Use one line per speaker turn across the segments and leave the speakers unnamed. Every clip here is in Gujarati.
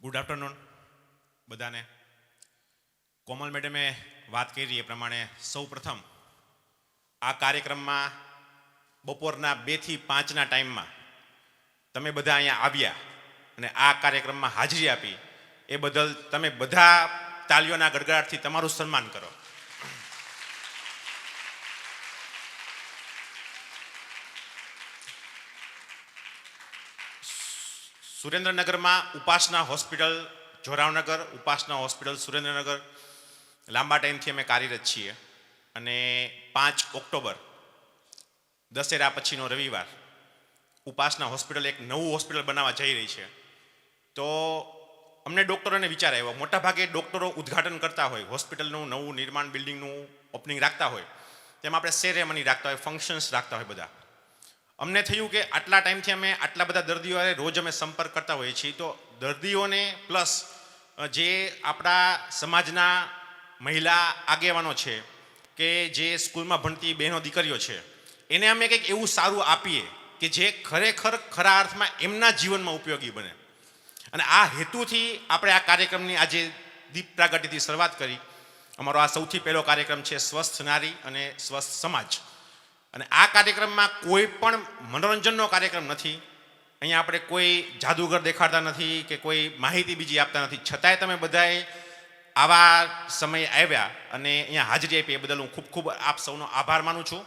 ગુડ આફ્ટરનૂન બધાને. કોમલ મેડમે વાત કરી એ પ્રમાણે સૌ પ્રથમ આ કાર્યક્રમમાં બપોરના 2 થી 5ના ટાઈમમાં તમે બધા અહીંયા આવ્યા અને આ કાર્યક્રમમાં હાજરી આપી એ બદલ તમે બધા તાળીઓના ગડગડાટથી તમારું સન્માન કરો. સુરેન્દ્રનગરમાં ઉપાસના હોસ્પિટલ જોરાવનગર, ઉપાસના હોસ્પિટલ સુરેન્દ્રનગર લાંબા ટાઈમથી અમે કાર્યરત છીએ અને 5 ઓક્ટોબર દશેરા પછીનો રવિવાર ઉપાસના હોસ્પિટલ એક નવું હોસ્પિટલ બનાવવા જઈ રહી છે. તો અમને ડૉક્ટરોને વિચાર આવ્યો, મોટાભાગે ડૉક્ટરો ઉદ્ઘાટન કરતા હોય, હોસ્પિટલનું નવું નિર્માણ, બિલ્ડિંગનું ઓપનિંગ રાખતા હોય, તેમાં આપણે સેરેમની રાખતા હોય, ફંક્શન્સ રાખતા હોય બધા. અમને થયું કે આટલા ટાઈમથી અમે આટલા બધા દર્દીઓ રોજ અમે સંપર્ક કરતા હોઈએ છીએ, તો દર્દીઓને પ્લસ જે આપણા સમાજના મહિલા આગેવાનો છે કે જે સ્કૂલમાં ભણતી બહેનો દીકરીઓ છે, એને અમે કંઈક એવું સારું આપીએ કે જે ખરેખર ખરા અર્થમાં એમના જીવનમાં ઉપયોગી બને. અને આ હેતુથી આપણે આ કાર્યક્રમની આજે દીપ પ્રાગટ્યથી શરૂઆત કરી. અમારો આ સૌથી પહેલો કાર્યક્રમ છે સ્વસ્થ નારી અને સ્વસ્થ સમાજ. અને આ કાર્યક્રમમાં કોઈ પણ મનોરંજનનો કાર્યક્રમ નથી. અહીંયા આપણે કોઈ જાદુગર દેખાડતા નથી કે કોઈ માહિતી બીજી આપતા નથી. છતાંય તમે બધાએ આવા સમય આવ્યા અને અહીંયા હાજરી આપી એ બદલ હું ખૂબ ખૂબ આપ સૌનો આભાર માનું છું.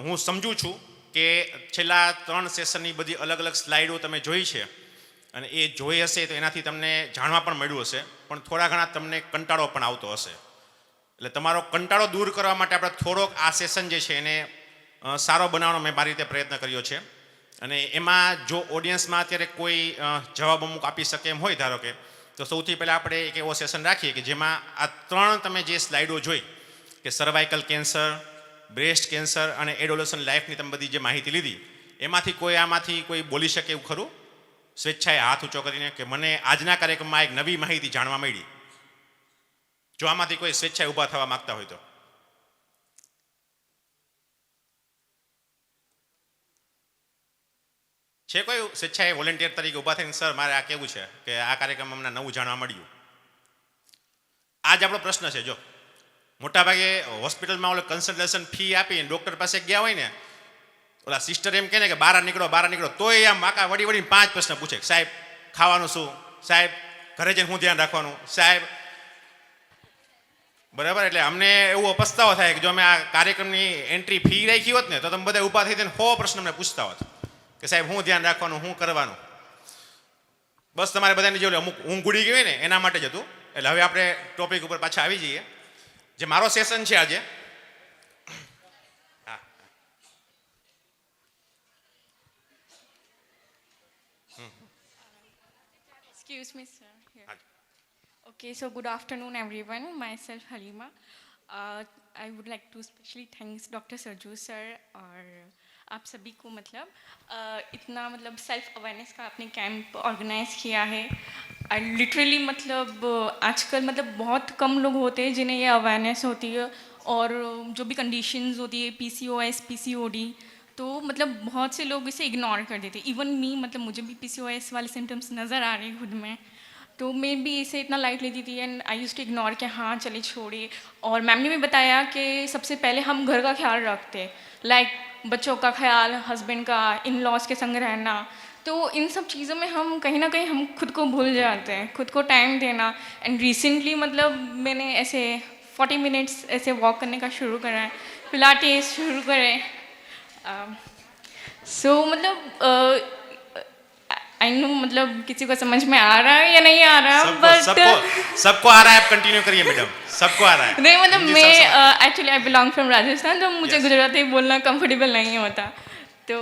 હું સમજું છું કે છેલ્લા 3 સેશનની બધી અલગ અલગ સ્લાઇડો તમે જોઈ છે અને એ જોઈ હશે તો એનાથી તમને જાણવા પણ મળ્યું હશે, પણ થોડા ઘણા તમને કંટાળો પણ આવતો હશે. એટલે તમારો કંટાળો દૂર કરવા માટે આપણે થોડોક આ સેશન જે છે એને સારો બનાવવાનો મેં મારી રીતે પ્રયત્ન કર્યો છે. અને એમાં જો ઓડિયન્સમાં અત્યારે કોઈ જવાબ અમુક આપી શકે એમ હોય, ધારો કે, તો સૌથી પહેલાં આપણે એક એવો સેશન રાખીએ કે જેમાં આ 3 તમે જે સ્લાઇડો જોઈ કે સર્વાઇકલ કેન્સર, બ્રેસ્ટ કેન્સર અને એડોલેસન્ટ લાઈફની તમે બધી જે માહિતી લીધી, આમાંથી કોઈ બોલી શકે એવું ખરું? સ્વેચ્છાએ હાથ ઊંચો કરીને કે મને આજના કાર્યક્રમમાં એક નવી માહિતી જાણવા મળી. જો આમાંથી કોઈ સ્વેચ્છાએ ઊભા થવા માંગતા હોય તો. છે કોઈ સ્વેચ્છાએ વોલેન્ટિયર તરીકે ઊભા થઈને સર મારે આ કેવું છે કે આ કાર્યક્રમ અમને નવું જાણવા મળ્યું? આ જ આપણો પ્રશ્ન છે. જો મોટાભાગે હોસ્પિટલમાં ઓલો કન્સલ્ટેશન ફી આપીને ડૉક્ટર પાસે ગયા હોય ને, ઓલા સિસ્ટર એમ કહે ને કે બહાર નીકળો, તોય આમ માકા વળી 5 પ્રશ્ન પૂછે. સાહેબ ખાવાનું શું? સાહેબ ઘરે જઈને હું ધ્યાન રાખવાનું? સાહેબ બરાબર. એટલે અમને એવો પસ્તાવો થાય કે જો અમે આ કાર્યક્રમની એન્ટ્રી ફી રાખી હોત ને તો તમે બધા ઊભા થઈ ને 100 પ્રશ્ન અમને પૂછતા હોત કે સાહેબ હું ધ્યાન રાખવાનું, શું કરવાનું. બસ તમારે બધાની જે અમુક ઊંઘ ઉડી ગઈ હોય ને એના માટે જ હતું. એટલે હવે આપણે ટોપિક ઉપર પાછા આવી જઈએ. જે મારો સેશન છે આજે,
Excuse me, sir. Here. Okay, so good afternoon, everyone. Myself Halima. I would like to specially thanks Dr. Sarju sir और आप सभी को मतलब इतना मतलब सेल्फ अवेयरनेस का आपने कैंप ऑर्गेनाइज किया है. लिटरली मतलब आजकल मतलब बहुत कम लोग होते हैं जिन्हें ये अवेयरनेस होती है, और जो भी कंडीशंस होती है PCOS, PCOD, तो मतलब बहुत से लोग इसे इग्नोर कर देते. इवन मी, मतलब मुझे भी PCOS वाले सिम्टम्स नज़र आ रहे खुद में, तो मैं भी इसे इतना लाइट लेती थी and I use to ignore कि हाँ चले छोड़िए. और मैम ने भी बताया कि सबसे पहले हम घर का ख्याल रखते, लाइक बच्चों का ख्याल, हस्बैंड का, इन लॉज के संग रहना. तो इन सब चीज़ों में हम कहीं ना कहीं हम खुद को भूल जाते हैं, खुद को टाइम देना. एंड रिसेंटली मतलब मैंने ऐसे 40 मिनट्स ऐसे वॉक करने का शुरू करा है, पिलाटेस शुरू करें. सो मतलब आई नो मतलब किसी को समझ में आ रहा है या नहीं आ रहा, बट
सबको आ रहा है. आप कंटिन्यू करिए मैडम, सबको आ रहा है.
नहीं मतलब मैं actually I belong from Rajasthan, तो मुझे गुजराती बोलना कंफर्टेबल नहीं होता. तो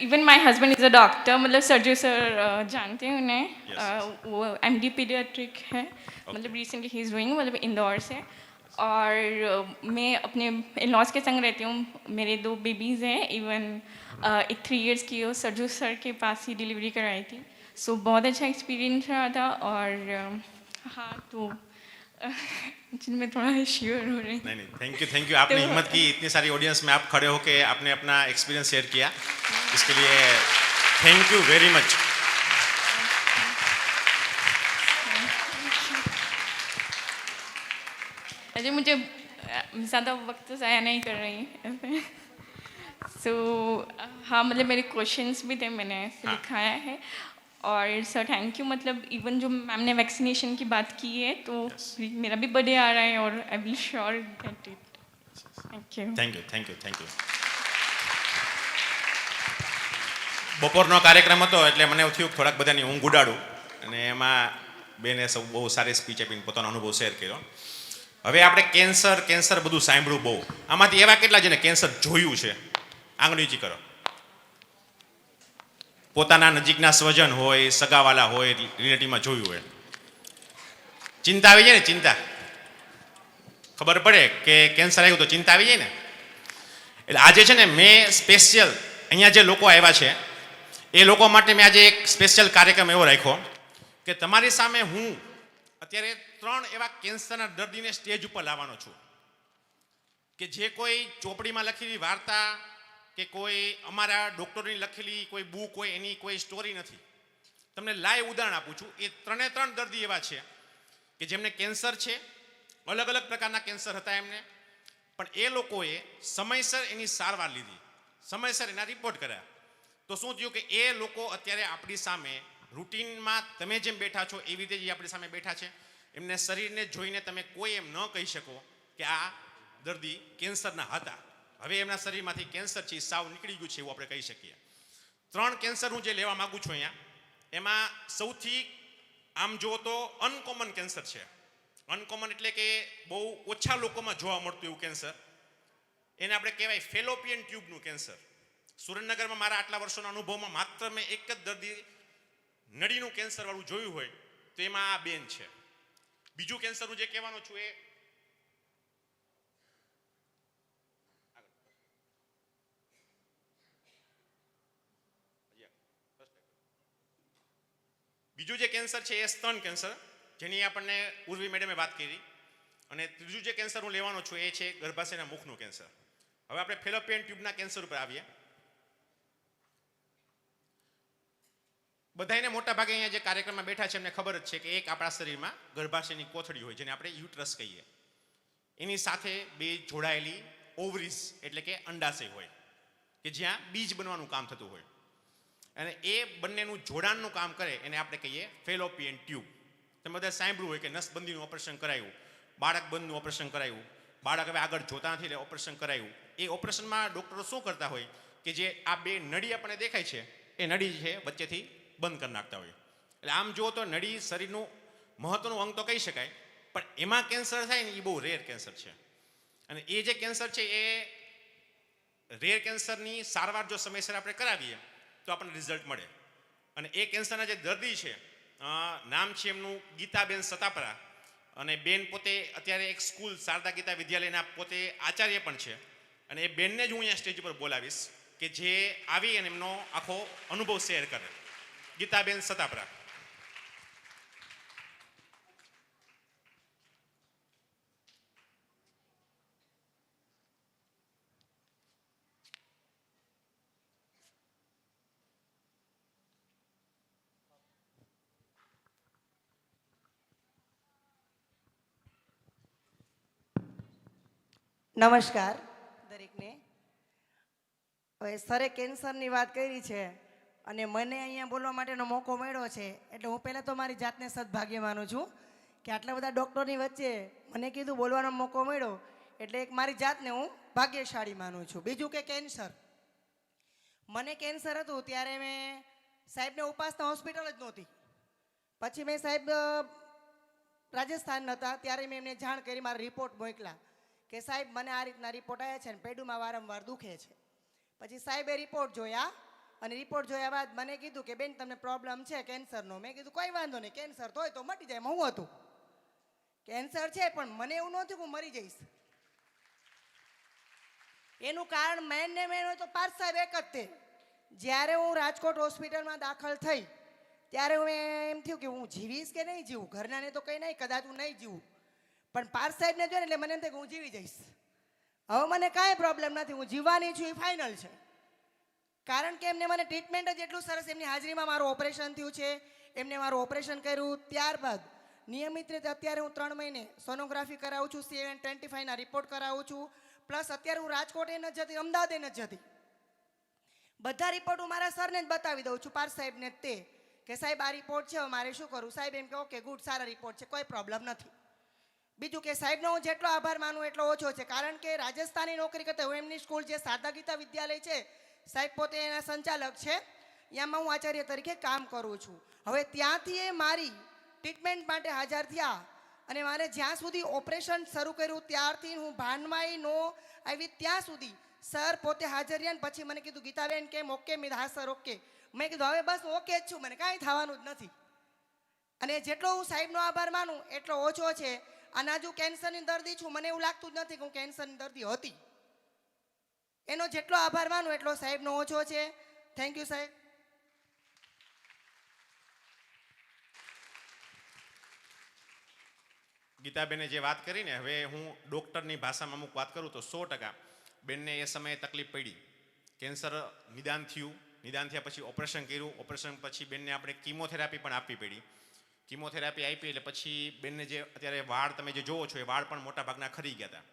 even my husband is a doctor, मतलब सर्जू सर जानते हैं उन्हें. वो MD पीडियाट्रिक है. मतलब रिसेंटली ही इज़ डूइंग मतलब इंदौर से. और मैं अपने इन लॉज के संग रहती हूँ. मेरे 2 बेबीज़ हैं. इवन एक 3 इयर्स की हो सरजू सर के पास ही डिलीवरी कराई थी. सो बहुत अच्छा एक्सपीरियंस रहा था. और हाँ, तो जिनमें थोड़ा श्योर हो रहे हैं.
नहीं, थैंक यू. आपने हिम्मत की, इतनी सारी ऑडियंस में आप खड़े होके आपने अपना एक्सपीरियंस शेयर किया, इसके लिए thank you very much.
Ajay मुझे ज़्यादा वक्त ज़ाया नहीं कर रही सो हाँ मतलब मेरे क्वेश्चंस भी थे मैंने ऐसे
हाँ।
लिखाया है और सर थैंक यू मतलब इवन जो मैम ने वैक्सीनेशन की बात की है तो
Yes.
मेरा भी बर्थडे आ रहा है और I will sure get it thank you
thank you બપોરનો કાર્યક્રમ હતો એટલે મને એવું થયું કે થોડાક બધાની ઊંઘ ઉડાડું અને એમાં બેને સૌ બહુ સારી સ્પીચ આપીને પોતાનો અનુભવ શેર કર્યો. હવે આપણે કેન્સર બધું સાંભળ્યું બહુ. આમાંથી એવા કેટલા જેને કેન્સર જોયું છે? આંગળી ઊંચી કરો. પોતાના નજીકના સ્વજન હોય, સગાવાલા હોય, રિલેટિવમાં જોયું હોય. ચિંતા આવી જાય ને, ચિંતા ખબર પડે કે કેન્સર આવ્યું તો ચિંતા આવી જાય ને. એટલે આજે છે ને મેં સ્પેશિયલ અહીંયા જે લોકો આવ્યા છે એ લોકો માટે મેં આજે એક સ્પેશિયલ કાર્યક્રમ એવો રાખ્યો કે તમારી સામે હું અત્યારે 3 એવા કેન્સરના દર્દીને સ્ટેજ ઉપર લાવવાનો છું કે જે કોઈ ચોપડીમાં લખેલી વાર્તા કે કોઈ અમારા ડૉક્ટરની લખેલી કોઈ બુક હોય એની કોઈ સ્ટોરી નથી. તમને લાઈવ ઉદાહરણ આપું છું. એ 3 દર્દી એવા છે કે જેમને કેન્સર છે, અલગ અલગ પ્રકારના કેન્સર હતા એમને, પણ એ લોકોએ સમયસર એની સારવાર લીધી, સમયસર એના રિપોર્ટ કર્યા. તો શું થયું કે એ લોકો અત્યારે આપણી સામે રૂટીનમાં તમે જેમ બેઠા છો એવી રીતે જ આપણી સામે બેઠા છે. એમને શરીરને જોઈને તમે કોઈ એમ ન કહી શકો કે આ દર્દી કેન્સરના હતા. હવે એમના શરીરમાંથી કેન્સર છે સાવ નીકળી ગયું છે એવું આપણે કહી શકીએ. 3 કેન્સર હું જે લેવા માગું છું અહીંયા, એમાં સૌથી આમ જુઓ તો અનકોમન કેન્સર છે. અનકોમન એટલે કે બહુ ઓછા લોકોમાં જોવા મળતું એવું કેન્સર, એને આપણે કહેવાય ફેલોપિયન ટ્યુબનું કેન્સર. સુરેન્દ્રનગરમાં મારા આટલા વર્ષોના અનુભવમાં માત્ર મેં એક જ દર્દી નળીનું કેન્સર વાળું જોયું હોય તો એમાં આ બેન છે. બીજું કેન્સર હું જે કહેવાનો છું એ બીજું જે કેન્સર છે એ સ્તન કેન્સર, જેની આપણને ઉર્વી મેડમે વાત કરી. અને ત્રીજું જે કેન્સર હું લેવાનો છું એ છે ગર્ભાશયના મુખનું કેન્સર. હવે આપણે ફેલોપિયન ટ્યુબના કેન્સર ઉપર આવીએ. બધાને મોટા ભાગે અહીંયા જે કાર્યક્રમમાં બેઠા છે એમને ખબર જ છે કે એક આપણા શરીરમાં ગર્ભાશયની કોથળી હોય જેને આપણે યુટ્રસ કહીએ. એની સાથે 2 જોડાયેલી ઓવરીઝ એટલે કે અંડાશય હોય કે જ્યાં બીજ બનવાનું કામ થતું હોય. અને એ બંનેનું જોડાણનું કામ કરે એને આપણે કહીએ ફેલોપિયન ટ્યુબ. તમે બધા સાંભળ્યું હોય કે નસબંધીનું ઓપરેશન કરાયું, બાળક બંધનું ઓપરેશન કરાયું, બાળક હવે આગળ જોતા નથી એટલે ઓપરેશન કરાયું. એ ઓપરેશનમાં ડૉક્ટરો શું કરતા હોય કે જે આ 2 નળી આપણને દેખાય છે એ નળી છે વચ્ચેથી બંધ કરી નાખતા હોય. એટલે આમ જુઓ તો નળી શરીરનું મહત્વનું અંગ તો કહી શકાય, પણ એમાં કેન્સર થાય ને એ બહુ રેર કેન્સર છે. અને એ જે કેન્સર છે એ રેર કેન્સરની સારવાર જો સમયસર આપણે કરાવીએ તો આપણને રિઝલ્ટ મળે. અને એ કેન્સરના જે દર્દી છે નામ છે એમનું ગીતાબેન સતાપરા, અને બેન પોતે અત્યારે એક સ્કૂલ શારદા ગીતા વિદ્યાલયના પોતે આચાર્ય પણ છે. અને એ બેનને જ હું અહીંયા સ્ટેજ ઉપર બોલાવીશ કે જે આવી અને એમનો આખો અનુભવ શેર કરે. ગીતાબેન સતાપરા.
નમસ્કાર દરેકને. હવે સરે કેન્સરની વાત કરી છે અને મને અહીંયા બોલવા માટેનો મોકો મળ્યો છે એટલે હું પહેલાં તો મારી જાતને સદભાગ્ય માનું છું કે આટલા બધા ડૉક્ટરની વચ્ચે મને કીધું બોલવાનો મોકો મળ્યો એટલે એક મારી જાતને હું ભાગ્યશાળી માનું છું. બીજું કે કેન્સર, મને કેન્સર હતું ત્યારે મેં સાહેબને ઉપાસના હોસ્પિટલ જ નહોતી. પછી મેં સાહેબ રાજસ્થાન હતા ત્યારે મેં એમને જાણ કરી, મારા રિપોર્ટ મોકલા કે સાહેબ મને આ રીતના રિપોર્ટ આવ્યા છે ને પેડુમાં વારંવાર દુખે છે. પછી સાહેબે રિપોર્ટ જોયા અને રિપોર્ટ જોયા બાદ મને કીધું કે બેન તમને પ્રોબ્લેમ છે કેન્સરનો. મેં કીધું કોઈ વાંધો નહીં, કેન્સર તો હોય તો મટી જાય. હું હતું કેન્સર છે પણ મને એવું નહોતું કે હું મરી જઈશ. એનું કારણ મેન ને મેન હોય તો પાર્થ સાહેબ એક જ તે. જ્યારે હું રાજકોટ હોસ્પિટલમાં દાખલ થઈ ત્યારે હું એમ થયું કે હું જીવીશ કે નહીં જીવું. ઘરનાને તો કંઈ નહીં, કદાચ હું નહીં જીવું, પણ પાર્થ સાહેબને જોઈને એટલે મને એમ થાય કે હું જીવી જઈશ. હવે મને કાંઈ પ્રોબ્લેમ નથી, હું જીવવાની છું એ ફાઇનલ છે. કારણ કે એમને મને ટ્રીટમેન્ટ જ એટલું સરસ, એમની હાજરીમાં મારું ઓપરેશન થયું છે. એમને મારું ઓપરેશન કર્યું ત્યારબાદ નિયમિત રીતે અત્યારે હું 3 મહિને સોનોગ્રાફી કરાવું છું, CN25 ના રિપોર્ટ કરાવું છું, પ્લસ અત્યારે હું રાજકોટ એ નથી જતી, અમદાવાદ એ નથી જતી. બધા રિપોર્ટ હું મારા સરને જ બતાવી દઉં છું, પાર્થ સાહેબને તે કે સાહેબ આ રિપોર્ટ છે, મારે શું કરું? સાહેબ એમ કે ઓકે ગુડ, સારા રિપોર્ટ છે, કોઈ પ્રોબ્લેમ નથી. બીજું કે સાહેબનો હું જેટલો આભાર માનું એટલો ઓછો છે, કારણ કે રાજસ્થાની નોકરી કરતા હું એમની સ્કૂલ જે સાદા ગીતા વિદ્યાલય છે, સાહેબ પોતે એના સંચાલક છે, એમાં હું આચાર્ય તરીકે કામ કરું છું. હવે ત્યાંથી એ મારી ટ્રીટમેન્ટ માટે હાજર થયા અને મારે જ્યાં સુધી ઓપરેશન શરૂ કર્યું ત્યારથી હું ભાનમાં ન આવી ત્યાં સુધી સર પોતે હાજર રહ્યા ને પછી મને કીધું ગીતાબેન કેમ ઓકે? મેં હા સર ઓકે. મેં કીધું હવે બસ ઓકે જ છું, મને કાંઈ થવાનું જ નથી. અને જેટલો હું સાહેબનો આભાર માનું એટલો ઓછો છે. અને હજુ કેન્સરની દર્દી છું, મને એવું લાગતું જ નથી કે હું કેન્સરની દર્દી હતી. એનો જેટલો આભાર માનું એટલો સાહેબનો ઓછો છે. થેન્ક યુ સાહેબ.
ગીતાબેને જે વાત કરી ને, હવે હું ડૉક્ટરની ભાષામાં અમુક વાત કરું તો 100% બેનને એ સમયે તકલીફ પડી. કેન્સર નિદાન થયું, નિદાન થયા પછી ઓપરેશન કર્યું, ઓપરેશન પછી બેનને આપણે કીમોથેરાપી પણ આપવી પડી. કીમોથેરાપી આપી એટલે પછી બેનને જે અત્યારે વાળ તમે જે જોવો છો એ વાળ પણ મોટા ભાગના ખરી ગયા હતા.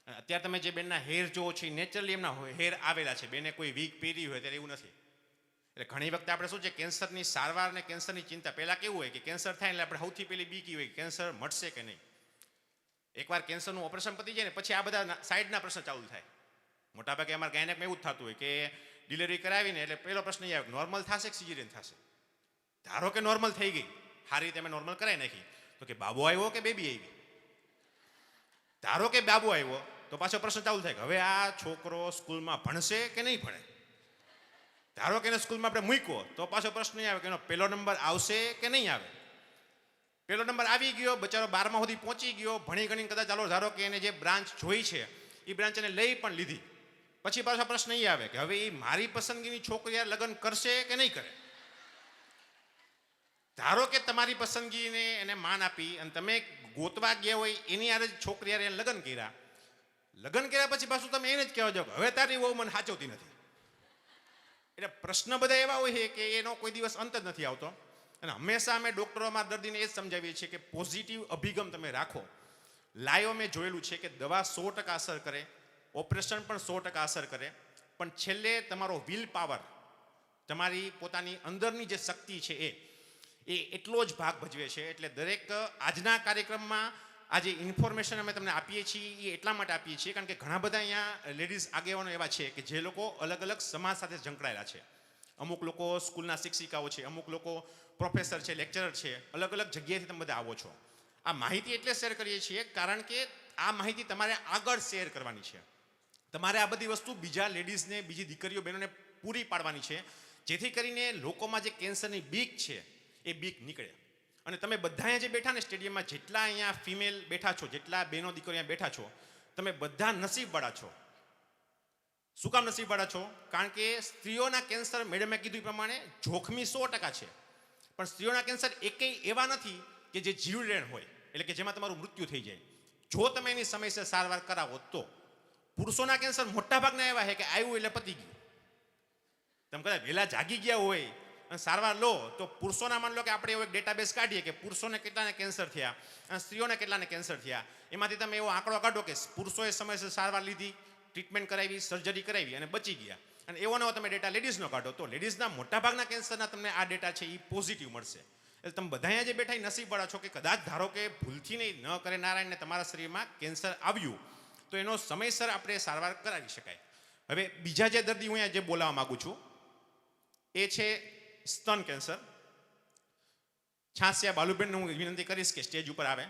અને અત્યારે તમે જે બેનના હેર જોવો છો એ નેચરલી એમના હેર આવેલા છે, બેને કોઈ વીક પહેરી હોય ત્યારે એવું નથી. એટલે ઘણી વખતે આપણે શું છે, કેન્સરની સારવાર અને કેન્સરની ચિંતા, પહેલાં કેવું હોય કે કેન્સર થાય એટલે આપણે સૌથી પહેલી બીક હોય કેન્સર મટશે કે નહીં. એકવાર કેન્સરનું ઓપરેશન પતી જાય ને પછી આ બધા સાઈડના પ્રશ્ન ચાલુ થાય. મોટાભાગે અમારા ગાયનેકમાં એવું જ થતું હોય કે ડિલિવરી કરાવીને એટલે પહેલો પ્રશ્ન એ આવે નોર્મલ થશે કે સિઝેરિયન થશે. ધારો કે નોર્મલ થઈ ગઈ, સારી રીતે અમે નોર્મલ કરાવી નાખી, તો કે બાબો આવ્યો કે બેબી આવી? ધારો કે બાબો આવ્યો તો પાછો પ્રશ્ન ચાલુ થાય કે હવે આ છોકરો સ્કૂલમાં ભણશે કે નહીં ભણે. ધારો કે એને સ્કૂલમાં આપણે મૂક્યો તો પાછો પ્રશ્ન એ આવે કે એનો પહેલો નંબર આવશે કે નહીં આવે. પહેલો નંબર આવી ગયો, બચારો 12મા સુધી પહોંચી ગયો, ભણી ગણીને કદાચ ચાલો ધારો કે એને જે બ્રાન્ચ જોઈ છે એ બ્રાન્ચ એને લઈ પણ લીધી, પછી પાછો પ્રશ્ન એ આવે કે હવે એ મારી પસંદગીની છોકરી લગ્ન કરશે કે નહીં કરે. ધારો કે તમારી પસંદગીને એને માન આપી અને તમે ગોતવા ગયા હોય એની યારે છોકરી યારે લગ્ન કર્યા પછી પાછું તમે એને જ કહેવા જાવ હવે તારી વહુ મને સાચવતી નથી. એટલે પ્રશ્ન બધા એવા હોય છે કે એનો કોઈ દિવસ અંત જ નથી આવતો. અને હંમેશા અમે ડૉક્ટરો અમારા દર્દીને એ જ સમજાવીએ છીએ કે પોઝિટિવ અભિગમ તમે રાખો. લાઈવ મેં જોયેલું છે કે દવા 100% અસર કરે, ઓપરેશન પણ 100% અસર કરે, પણ છેલ્લે તમારો વિલ પાવર, તમારી પોતાની અંદરની જે શક્તિ છે એ એટલો જ ભાગ ભજવે છે. એટલે દરેક આજના કાર્યક્રમમાં આ જે ઇન્ફોર્મેશન અમે તમને આપીએ છીએ એ એટલા માટે આપીએ છીએ કારણ કે ઘણા બધા અહીંયા લેડીઝ આગેવાનો એવા છે કે જે લોકો અલગ અલગ સમાજ સાથે સંકળાયેલા છે. અમુક લોકો સ્કૂલના શિક્ષિકાઓ છે, અમુક લોકો પ્રોફેસર છે, લેક્ચરર છે, અલગ અલગ જગ્યાએથી તમે બધા આવો છો. આ માહિતી એટલે શેર કરીએ છીએ કારણ કે આ માહિતી તમારે આગળ શેર કરવાની છે. તમારે આ બધી વસ્તુ બીજા લેડીઝને, બીજી દીકરીઓ બહેનોને પૂરી પાડવાની છે, જેથી કરીને લોકોમાં જે કેન્સરની બીક છે એ બીક નીકળે. અને તમે બધા અહીંયા જે બેઠા ને સ્ટેડિયમમાં, જેટલા અહીંયા ફિમેલ બેઠા છો, જેટલા બહેનો દીકરીઓ અહીંયા બેઠા છો, તમે બધા નસીબવાળા છો. શું કામ નસીબવાળા છો? કારણ કે સ્ત્રીઓના કેન્સર મેડમે કીધું એ પ્રમાણે જોખમી 100% છે, પણ સ્ત્રીઓના કેન્સર એકેય એવા નથી કે જે જીવલેણ હોય, એટલે કે જેમાં તમારું મૃત્યુ થઈ જાય જો તમે એની સમયસર સારવાર કરાવો તો. પુરુષોના કેન્સર મોટાભાગના એવા છે કે આવ્યું એટલે પતી ગયું. તમે કદાચ વહેલા જાગી ગયા હોય અને સારવાર લો તો પુરુષોના માની લો કે આપણે એવો એક ડેટાબેઝ કાઢીએ કે પુરુષોને કેટલાને કેન્સર થયા અને સ્ત્રીઓને કેટલાને કેન્સર થયા, એમાંથી તમે એવો આંકડો કાઢો કે પુરુષોએ સમયસર સારવાર લીધી, ટ્રીટમેન્ટ કરાવી, સર્જરી કરાવી અને બચી ગયા, અને એવો નવો તમે ડેટા લેડીઝનો કાઢો તો લેડીઝના મોટાભાગના કેન્સરના તમને આ ડેટા છે એ પોઝિટિવ મળશે. એટલે તમે બધા અહીંયા જે બેઠા એ નસીબવાળા છો કે કદાચ ધારો કે ભૂલથી નહીં ન કરે નારાયણને તમારા શરીરમાં કેન્સર આવ્યું તો એનો સમયસર આપણે સારવાર કરાવી શકાય. હવે બીજા જે દર્દી હું અહીંયા જે બોલાવવા માગું છું એ છે સ્તન કેન્સર. છાસિયા બાલુબેનને હું વિનંતી કરીશ કે સ્ટેજ ઉપર આવે.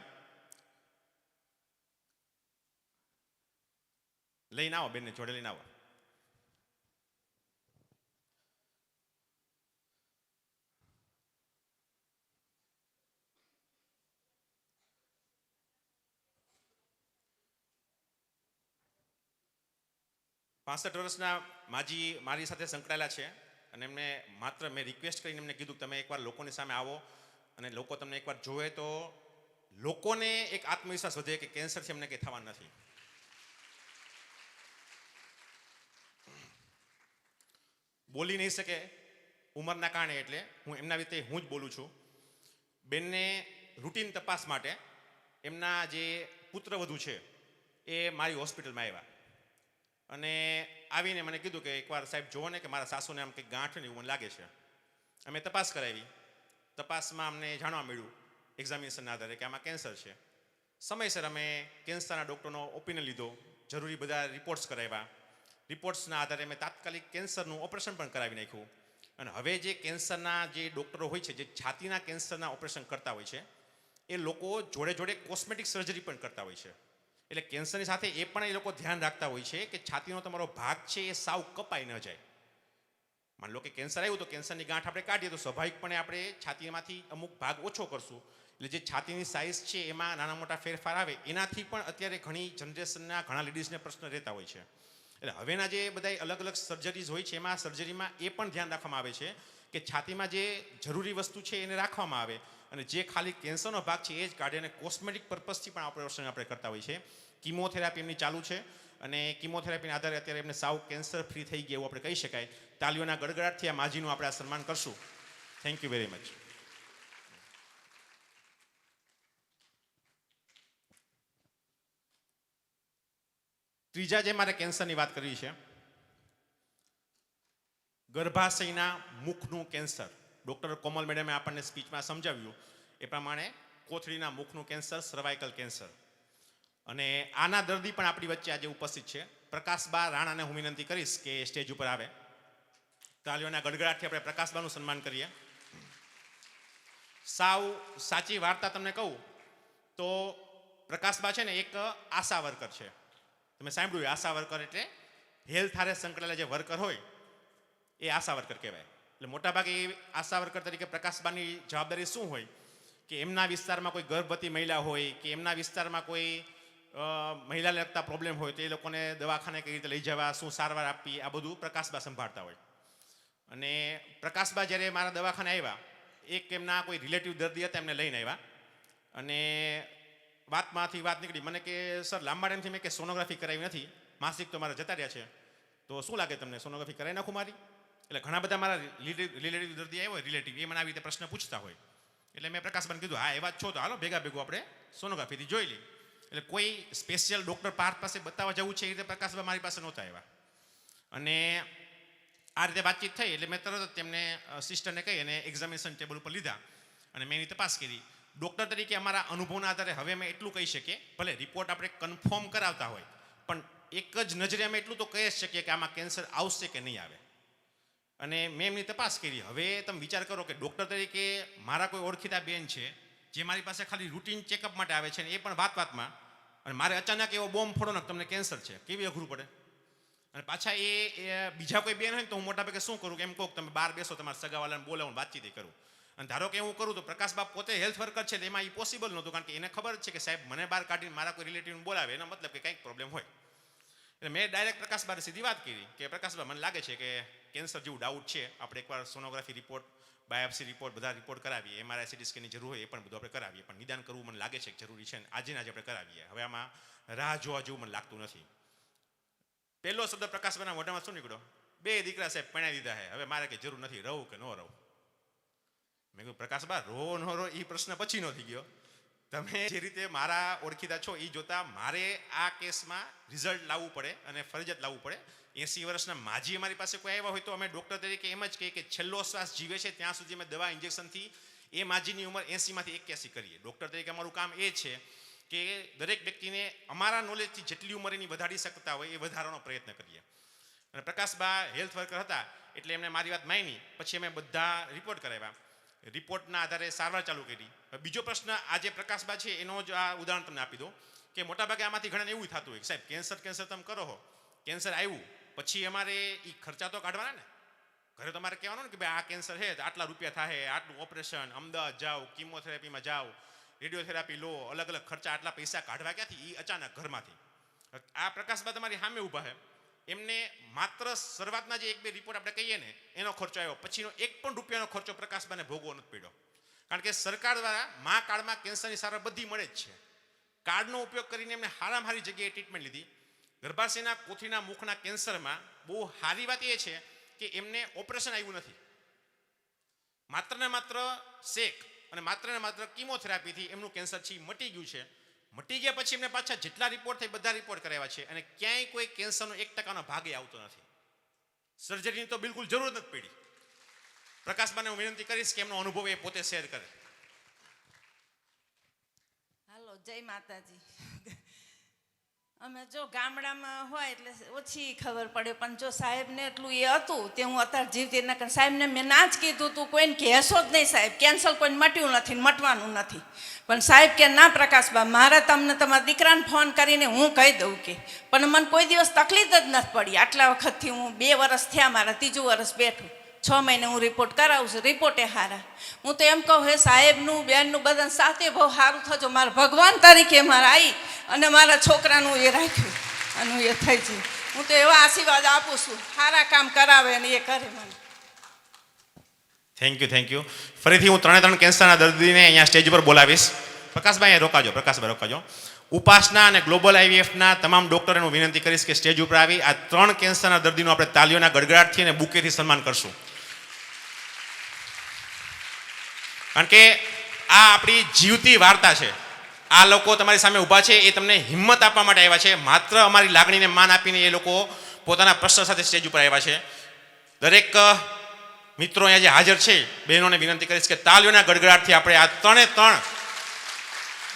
લઈને આવો બેનને, જોડે લઈને આવો. પાસઠ વર્ષના માજી મારી સાથે સંકળાયેલા છે અને એમને માત્ર મેં રિક્વેસ્ટ કરીને એમને કીધું તમે એકવાર લોકોની સામે આવો અને લોકો તમને એકવાર જોવે તો લોકોને એક આત્મવિશ્વાસ વધે કે કેન્સરથી એમને કંઈ થવાનું નથી. બોલી નહીં શકે ઉંમરના કારણે, એટલે હું એમના રીતે હું જ બોલું છું. બેનને રૂટીન તપાસ માટે એમના જે પુત્રવધુ છે એ મારી હોસ્પિટલમાં આવ્યા અને આવીને મને કીધું કે એકવાર સાહેબ જુઓ ને કે મારા સાસુને આમ કંઈક ગાંઠ ને એવું મને લાગે છે. અમે તપાસ કરાવી. તપાસમાં અમને જાણવા મળ્યું એક્ઝામિનેશનના આધારે કે આમાં કેન્સર છે. સમયસર અમે કેન્સરના ડૉક્ટરનો ઓપિનિયન લીધો, જરૂરી બધા રિપોર્ટ્સ કરાવ્યા. રિપોર્ટ્સના આધારે અમે તાત્કાલિક કેન્સરનું ઓપરેશન પણ કરાવી નાખ્યું. અને હવે જે કેન્સરના જે ડૉક્ટરો હોય છે, જે છાતીના કેન્સરના ઓપરેશન કરતા હોય છે, એ લોકો જોડે જોડે કોસ્મેટિક સર્જરી પણ કરતા હોય છે. એટલે કેન્સરની સાથે એ પણ એ લોકો ધ્યાન રાખતા હોય છે કે છાતીનો તમારો ભાગ છે એ સાવ કપાઈ ન જાય. માની લો કે કેન્સર આવ્યું તો કેન્સરની ગાંઠ આપણે કાઢીએ તો સ્વાભાવિકપણે આપણે છાતીમાંથી અમુક ભાગ ઓછો કરશું. એટલે જે છાતીની સાઇઝ છે એમાં નાના મોટા ફેરફાર આવે એનાથી પણ અત્યારે ઘણી જનરેશનના ઘણા લેડીઝને પ્રશ્ન રહેતા હોય છે. એટલે હવેના જે બધા અલગ અલગ સર્જરીઝ હોય છે એમાં સર્જરીમાં એ પણ ધ્યાન રાખવામાં આવે છે કે છાતીમાં જે જરૂરી વસ્તુ છે એને રાખવામાં આવે અને જે ખાલી કેન્સરનો ભાગ છે એ જ કાઢે. અને કોસ્મેટિક પર્પઝથી પણ ઓપરેશન આપણે કરતા હોય છે. કીમોથેરાપી એમની ચાલુ છે અને કીમોથેરાપીના આધારે અત્યારે એમને સાવ કેન્સર ફ્રી થઈ ગયા એવું આપણે કહી શકાય. તાલીઓના ગડગડાટથી આ માજીનું આપણે આ સન્માન કરશું. Thank you very much. ત્રીજા જે મારે કેન્સરની વાત કરવી છે, ગર્ભાશયના મુખનું કેન્સર. ડૉક્ટર કોમલ મેડમે આપણને સ્પીચમાં સમજાવ્યું એ પ્રમાણે કોથળીના મુખનું કેન્સર, સર્વાઇકલ કેન્સર. અને આના દર્દી પણ આપણી વચ્ચે આજે ઉપસ્થિત છે. પ્રકાશબા રાણાને હું વિનંતી કરીશ કે સ્ટેજ ઉપર આવે. તાલીઓના ગડગડાટથી આપણે પ્રકાશબાનું સન્માન કરીએ. સાવ સાચી વાર્તા તમને કહું તો પ્રકાશબા છે ને એક આશા વર્કર છે. તમે સાંભળ્યું આશા વર્કર એટલે હેલ્થ હારે સંકળાયેલા જે વર્કર હોય એ આશા વર્કર કહેવાય. એટલે મોટાભાગે એ આશા વર્કર તરીકે પ્રકાશબાની જવાબદારી શું હોય કે એમના વિસ્તારમાં કોઈ ગર્ભવતી મહિલા હોય કે એમના વિસ્તારમાં કોઈ મહિલાને લગતા પ્રોબ્લેમ હોય તો એ લોકોને દવાખાને કઈ રીતે લઈ જવા, શું સારવાર આપવી, આ બધું પ્રકાશબા સંભાળતા હોય. અને પ્રકાશબા જ્યારે મારા દવાખાને આવ્યા, એક એમના કોઈ રિલેટિવ દર્દી હતા, એમને લઈને આવ્યા અને વાતમાંથી વાત નીકળી. મને કે સર લાંબા ટાઈમથી મેં કે સોનોગ્રાફી કરાવી નથી, માસિક તો મારા જતા રહ્યા છે, તો શું લાગે તમને સોનોગ્રાફી કરાવી નાખું મારી? એટલે ઘણા બધા મારા રિલેટિવ દર્દી આવ્યો હોય, રિલેટિવ એ મને આવી રીતે પ્રશ્ન પૂછતા હોય. એટલે મેં પ્રકાશબાને કીધું હા એવા જ છો તો હાલો ભેગા ભેગું આપણે સોનોગ્રાફીથી જોઈ લઈએ. એટલે કોઈ સ્પેશિયલ ડૉક્ટર પાર્થ પાસે બતાવવા જવું છે એ રીતે પ્રકાશબા મારી પાસે નહોતા આવ્યા. અને આ રીતે વાતચીત થઈ એટલે મેં તરત જ તેમને સિસ્ટરને કહી અને એક્ઝામિનેશન ટેબલ ઉપર લીધા અને મેં એની તપાસ કરી. ડૉક્ટર તરીકે અમારા અનુભવના આધારે હવે અમે એટલું કહી શકીએ, ભલે રિપોર્ટ આપણે કન્ફર્મ કરાવતા હોય પણ એક જ નજરે અમે એટલું તો કહી શકીએ કે આમાં કેન્સર આવશે કે નહીં આવે. અને મેં એમની તપાસ કરી. હવે તમે વિચાર કરો કે ડૉક્ટર તરીકે મારા કોઈ ઓળખીતા બેન છે જે મારી પાસે ખાલી રૂટીન ચેકઅપ માટે આવે છે ને એ પણ વાતમાં અને મારે અચાનક એવો બોમ્બ ફોડો ને તમને કેન્સર છે, કેવી અઘરું પડે. અને પાછા એ બીજા કોઈ બેન હોય ને તો હું મોટા ભાગે શું કરું કે એમ કહું તમે બહાર બેસો, તમારા સગાવાલાને બોલાવું, વાતચીત કરું. અને ધારો કે હું કરું તો પ્રકાશબા પોતે હેલ્થ વર્કર છે, એમાં એ પોસિબલ નહોતું કારણ કે એને ખબર જ છે કે સાહેબ મને બહાર કાઢીને મારા કોઈ રિલેટિવને બોલાવે એનો મતલબ કે કંઈક પ્રોબ્લેમ હોય. એટલે મેં ડાયરેક્ટ પ્રકાશબાને સીધી વાત કરી કે પ્રકાશબા મને લાગે છે કે કેન્સર જેવું ડાઉટ છે, આપણે એકવાર સોનોગ્રાફી રિપોર્ટ, બાયોપ્સી રિપોર્ટ બધા રિપોર્ટ કરાવીએ, MRI CT સ્કેનની જરૂર હોય એ પણ બધું આપણે કરાવીએ, પણ નિદાન કરવું મને લાગે છે કે જરૂરી છે ને આજે આપણે કરાવીએ. હવે આમાં રાહ જોવા જેવું મને લાગતું નથી. પહેલો શબ્દ પ્રકાશબાના મોઢામાં શું નીકળ્યો? 2 દીકરા સાહેબ પરણાવી દીધા છે, હવે મારે કે જરૂર નથી, રહું કે ન રહું. મેં કહ્યું પ્રકાશબા રહો ન રહો એ પ્રશ્ન પછી નો થઈ ગયો. તમે જે રીતે મારા ઓળખીતા છો એ જોતા મારે આ કેસમાં રિઝલ્ટ લાવવું પડે અને ફરજિયાત લાવવું પડે. 80 વર્ષના માજી અમારી પાસે કોઈ આવ્યા હોય તો અમે ડૉક્ટર તરીકે એમ જ કહીએ કે છેલ્લો શ્વાસ જીવે છે ત્યાં સુધી અમે દવા ઇન્જેક્શનથી એ માજીની ઉંમર 80માંથી 81 કરીએ. ડૉક્ટર તરીકે અમારું કામ એ છે કે દરેક વ્યક્તિને અમારા નોલેજથી જેટલી ઉંમર એની વધારી શકતા હોય એ વધારવાનો પ્રયત્ન કરીએ. અને પ્રકાશબા હેલ્થ વર્કર હતા એટલે એમને મારી વાત માની. પછી અમે બધા રિપોર્ટ કરાવ્યા, રિપોર્ટના આધારે સારવાર ચાલુ કરી. બીજો પ્રશ્ન આજે પ્રકાશબા છે એનો જ આ ઉદાહરણ તમને આપી દો કે મોટાભાગે આમાંથી ઘણાને એવું થતું હોય કે સાહેબ કેન્સર તમે કરો છો, કેન્સર આવ્યું પછી અમારે એ ખર્ચા તો કાઢવાના ને. ઘરે તમારે કહેવાનું ને કે ભાઈ આ કેન્સર છે તો આટલા રૂપિયા થાય, આટલું ઓપરેશન, અમદાવાદ જાઓ, કીમોથેરાપીમાં જાઓ, રેડિયોથેરાપી લો, અલગ અલગ ખર્ચા, આટલા પૈસા કાઢવા ક્યાંથી? એ અચાનક ઘરમાંથી. આ પ્રકાશબા તમારી સામે ઊભા છે, એમને માત્ર શરૂઆતના જે 1-2 રિપોર્ટ આપણે કહીએ ને એનો ખર્ચો આવ્યો, પછીનો 1 પણ રૂપિયાનો ખર્ચો પ્રકાશબાને ભોગવો નથી પડ્યો. કારણ કે સરકાર દ્વારા મા કાર્ડમાં કેન્સરની સારવાર બધી મળે જ છે. કાર્ડનો ઉપયોગ કરીને એમને સારામાં સારી જગ્યાએ ટ્રીટમેન્ટ લીધી. ગર્ભાશયના કોથળીના મુખના કેન્સરમાં બહુ સારી વાત એ છે કે એમને ઓપરેશન આવ્યું નથી, માત્ર ને માત્ર શેક અને માત્ર ને માત્ર કીમોથેરાપીથી એમનું કેન્સર છે મટી ગયું છે. મટી ગયા પછી એમને પાછા જેટલા રિપોર્ટ થાય બધા રિપોર્ટ કરાવ્યા છે અને ક્યાંય કોઈ કેન્સરનો 1% ભાગે આવતો નથી. સર્જરીની તો બિલકુલ જરૂર નથી પડી. પ્રકાશબાને હું વિનંતી કરીશ કે એમનો અનુભવ એ પોતે શેર કરે.
હાલો, જય માતાજી. અમે જો ગામડામાં હોય એટલે ઓછી ખબર પડે, પણ જો સાહેબને એટલું એ હતું તે હું અત્યારે જીવતી ન કરી. સાહેબને મેં ના જ કીધું તું કોઈને કહેશો જ નહીં સાહેબ, કેન્સર કોઈને મટ્યું નથી ને મટવાનું નથી. પણ સાહેબ કે ના પ્રકાશબા, મારે તમને તમારા દીકરાને ફોન કરીને હું કહી દઉં કે, પણ મને કોઈ દિવસ તકલીફ જ નથી પડી. આટલા વખતથી હું 2 વર્ષ થયા, મારા 3જું વર્ષ બેઠું. 6 મહિને હું રિપોર્ટ કરાવું છું, રિપોર્ટે સારા. હું તો એમ કહું, હે સાહેબનું બેનનું બધાને સાથે બહુ સારું થજો. મારા ભગવાન તરીકે મારા આવી અને મારા છોકરાનું એ રાખ્યું અને એ થઈ ગયું. હું તો એવા આશીર્વાદ આપું છું, સારા કામ કરાવે અને એ કરે મને.
Thank you. ફરીથી હું 3 કેન્સરના દર્દીને અહીંયા સ્ટેજ ઉપર બોલાવીશ. પ્રકાશભાઈ રોકાજો, રોકાજો. ઉપાસના અને ગ્લોબલ IVFના તમામ ડોક્ટરોને હું વિનંતી કરીશ કે સ્ટેજ ઉપર આવી આ 3 કેન્સરના દર્દીનું આપણે તાલીઓના ગડગડાટથી અને બુકેથી સન્માન કરશું. કારણ કે આ આપણી જીવતી વાર્તા છે. આ લોકો તમારી સામે ઊભા છે એ તમને હિંમત આપવા માટે આવ્યા છે. માત્ર અમારી લાગણીને માન આપીને એ લોકો પોતાના પ્રશ્ન સાથે સ્ટેજ ઉપર આવ્યા છે. દરેક મિત્રો અહીંયા જે હાજર છે બહેનોને વિનંતી કરીશ કે તાલીઓના ગડગડાટથી આપણે આ 3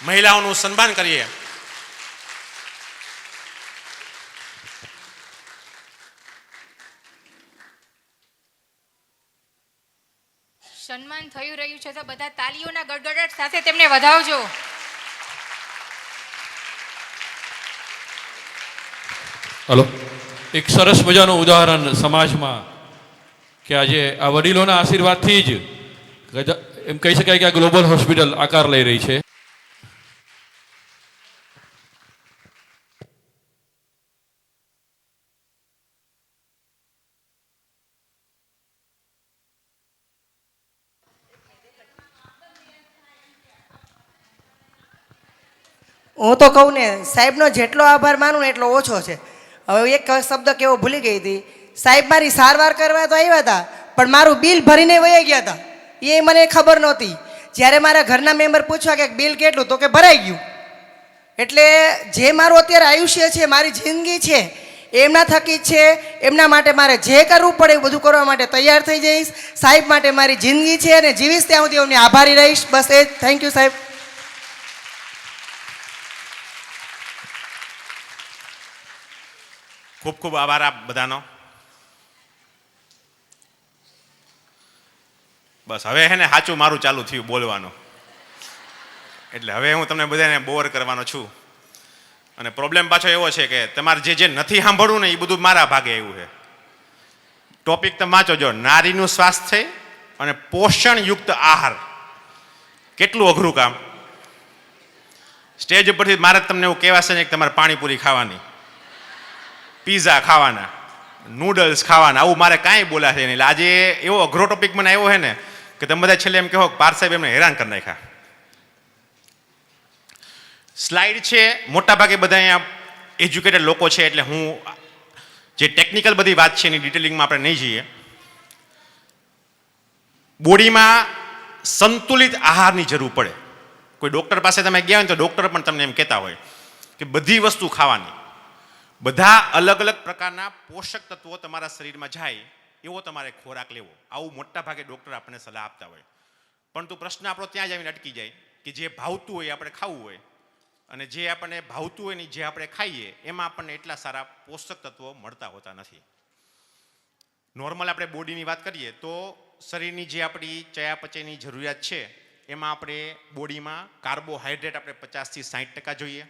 મહિલાઓનું સન્માન કરીએ.
સન્માન થઈ રહ્યું છે તો બધા તાલીઓના ગડગડાટ સાથે તેમને વધાવજો.
હલો, એક સરસ મજાનું ઉદાહરણ સમાજમાં કે આજે આ વડીલોના આશીર્વાદથી જ એમ કહી શકાય કે આ ગ્લોબલ હોસ્પિટલ આકાર લઈ રહી છે.
હું તો કહું ને, સાહેબનો જેટલો આભાર માનું ને એટલો ઓછો છે. હવે એક શબ્દ કેવો ભૂલી ગઈ હતી. સાહેબ મારી સારવાર કરવા તો આવ્યા હતા, પણ મારું બિલ ભરીને વહી ગયા હતા. એ મને ખબર નહોતી. જ્યારે મારા ઘરના મેમ્બર પૂછવા કે બિલ કેટલું, તો કે ભરાઈ ગયું. એટલે જે મારું અત્યારે આયુષ્ય છે, મારી જિંદગી છે, એમના થકી જ છે. એમના માટે મારે જે કરવું પડે એ બધું કરવા માટે તૈયાર થઈ જઈશ. સાહેબ માટે મારી જિંદગી છે અને જીવીશ ત્યાં સુધી એમને આભારી રહીશ. બસ એ જ. થેન્ક યુ સાહેબ.
ખૂબ આભાર આપ બધાનો. બસ હવે હે ને સાચું મારું ચાલુ થયું બોલવાનું. એટલે હવે હું તમને બધાને બોર કરવાનો છું. અને પ્રોબ્લેમ પાછો એવો છે કે તમારે જે નથી સાંભળવું ને એ બધું મારા ભાગે આવ્યું છે. ટોપિક તમે વાંચો જો, નારીનું સ્વાસ્થ્ય અને પોષણયુક્ત આહાર. કેટલું અઘરું કામ. સ્ટેજ ઉપરથી મારે તમને એવું કહેવાશે ને કે તમારે પાણીપુરી ખાવાની, પીઝા ખાવાના, નૂડલ્સ ખાવાના, આવું મારે કાંઈ બોલાશે નહીં. એટલે આજે એવો અઘરો ટોપિક મને આવ્યો છે ને કે તમે બધા છેલ્લે એમ કહો પાર્થ સાહેબ એમને હેરાન કરી નાખ્યા. સ્લાઇડ છે, મોટા ભાગે બધા અહીંયા એજ્યુકેટેડ લોકો છે, એટલે હું જે ટેકનિકલ બધી વાત છે એની ડિટેલિંગમાં આપણે નહીં જઈએ. બોડીમાં સંતુલિત આહારની જરૂર પડે. કોઈ ડૉક્ટર પાસે તમે ગયા હોય તો ડૉક્ટર પણ તમને એમ કહેતા હોય કે બધી વસ્તુ ખાવાની, બધા અલગ અલગ પ્રકારના પોષક તત્વો તમારા શરીરમાં જાય એવો તમારે ખોરાક લેવો. આવું મોટા ભાગે ડૉક્ટર આપણને સલાહ આપતા હોય. પરંતુ પ્રશ્ન આપણો ત્યાં જ આવીને અટકી જાય કે જે ભાવતું હોય આપણે ખાવું હોય, અને જે આપણને ભાવતું હોય ને જે આપણે ખાઈએ એમાં આપણને એટલા સારા પોષક તત્વો મળતા હોતા નથી. નોર્મલ આપણે બોડીની વાત કરીએ તો શરીરની જે આપણી ચયાપચયની જરૂરિયાત છે એમાં આપણે બોડીમાં કાર્બોહાઈડ્રેટ આપણે 50 થી 60% જોઈએ.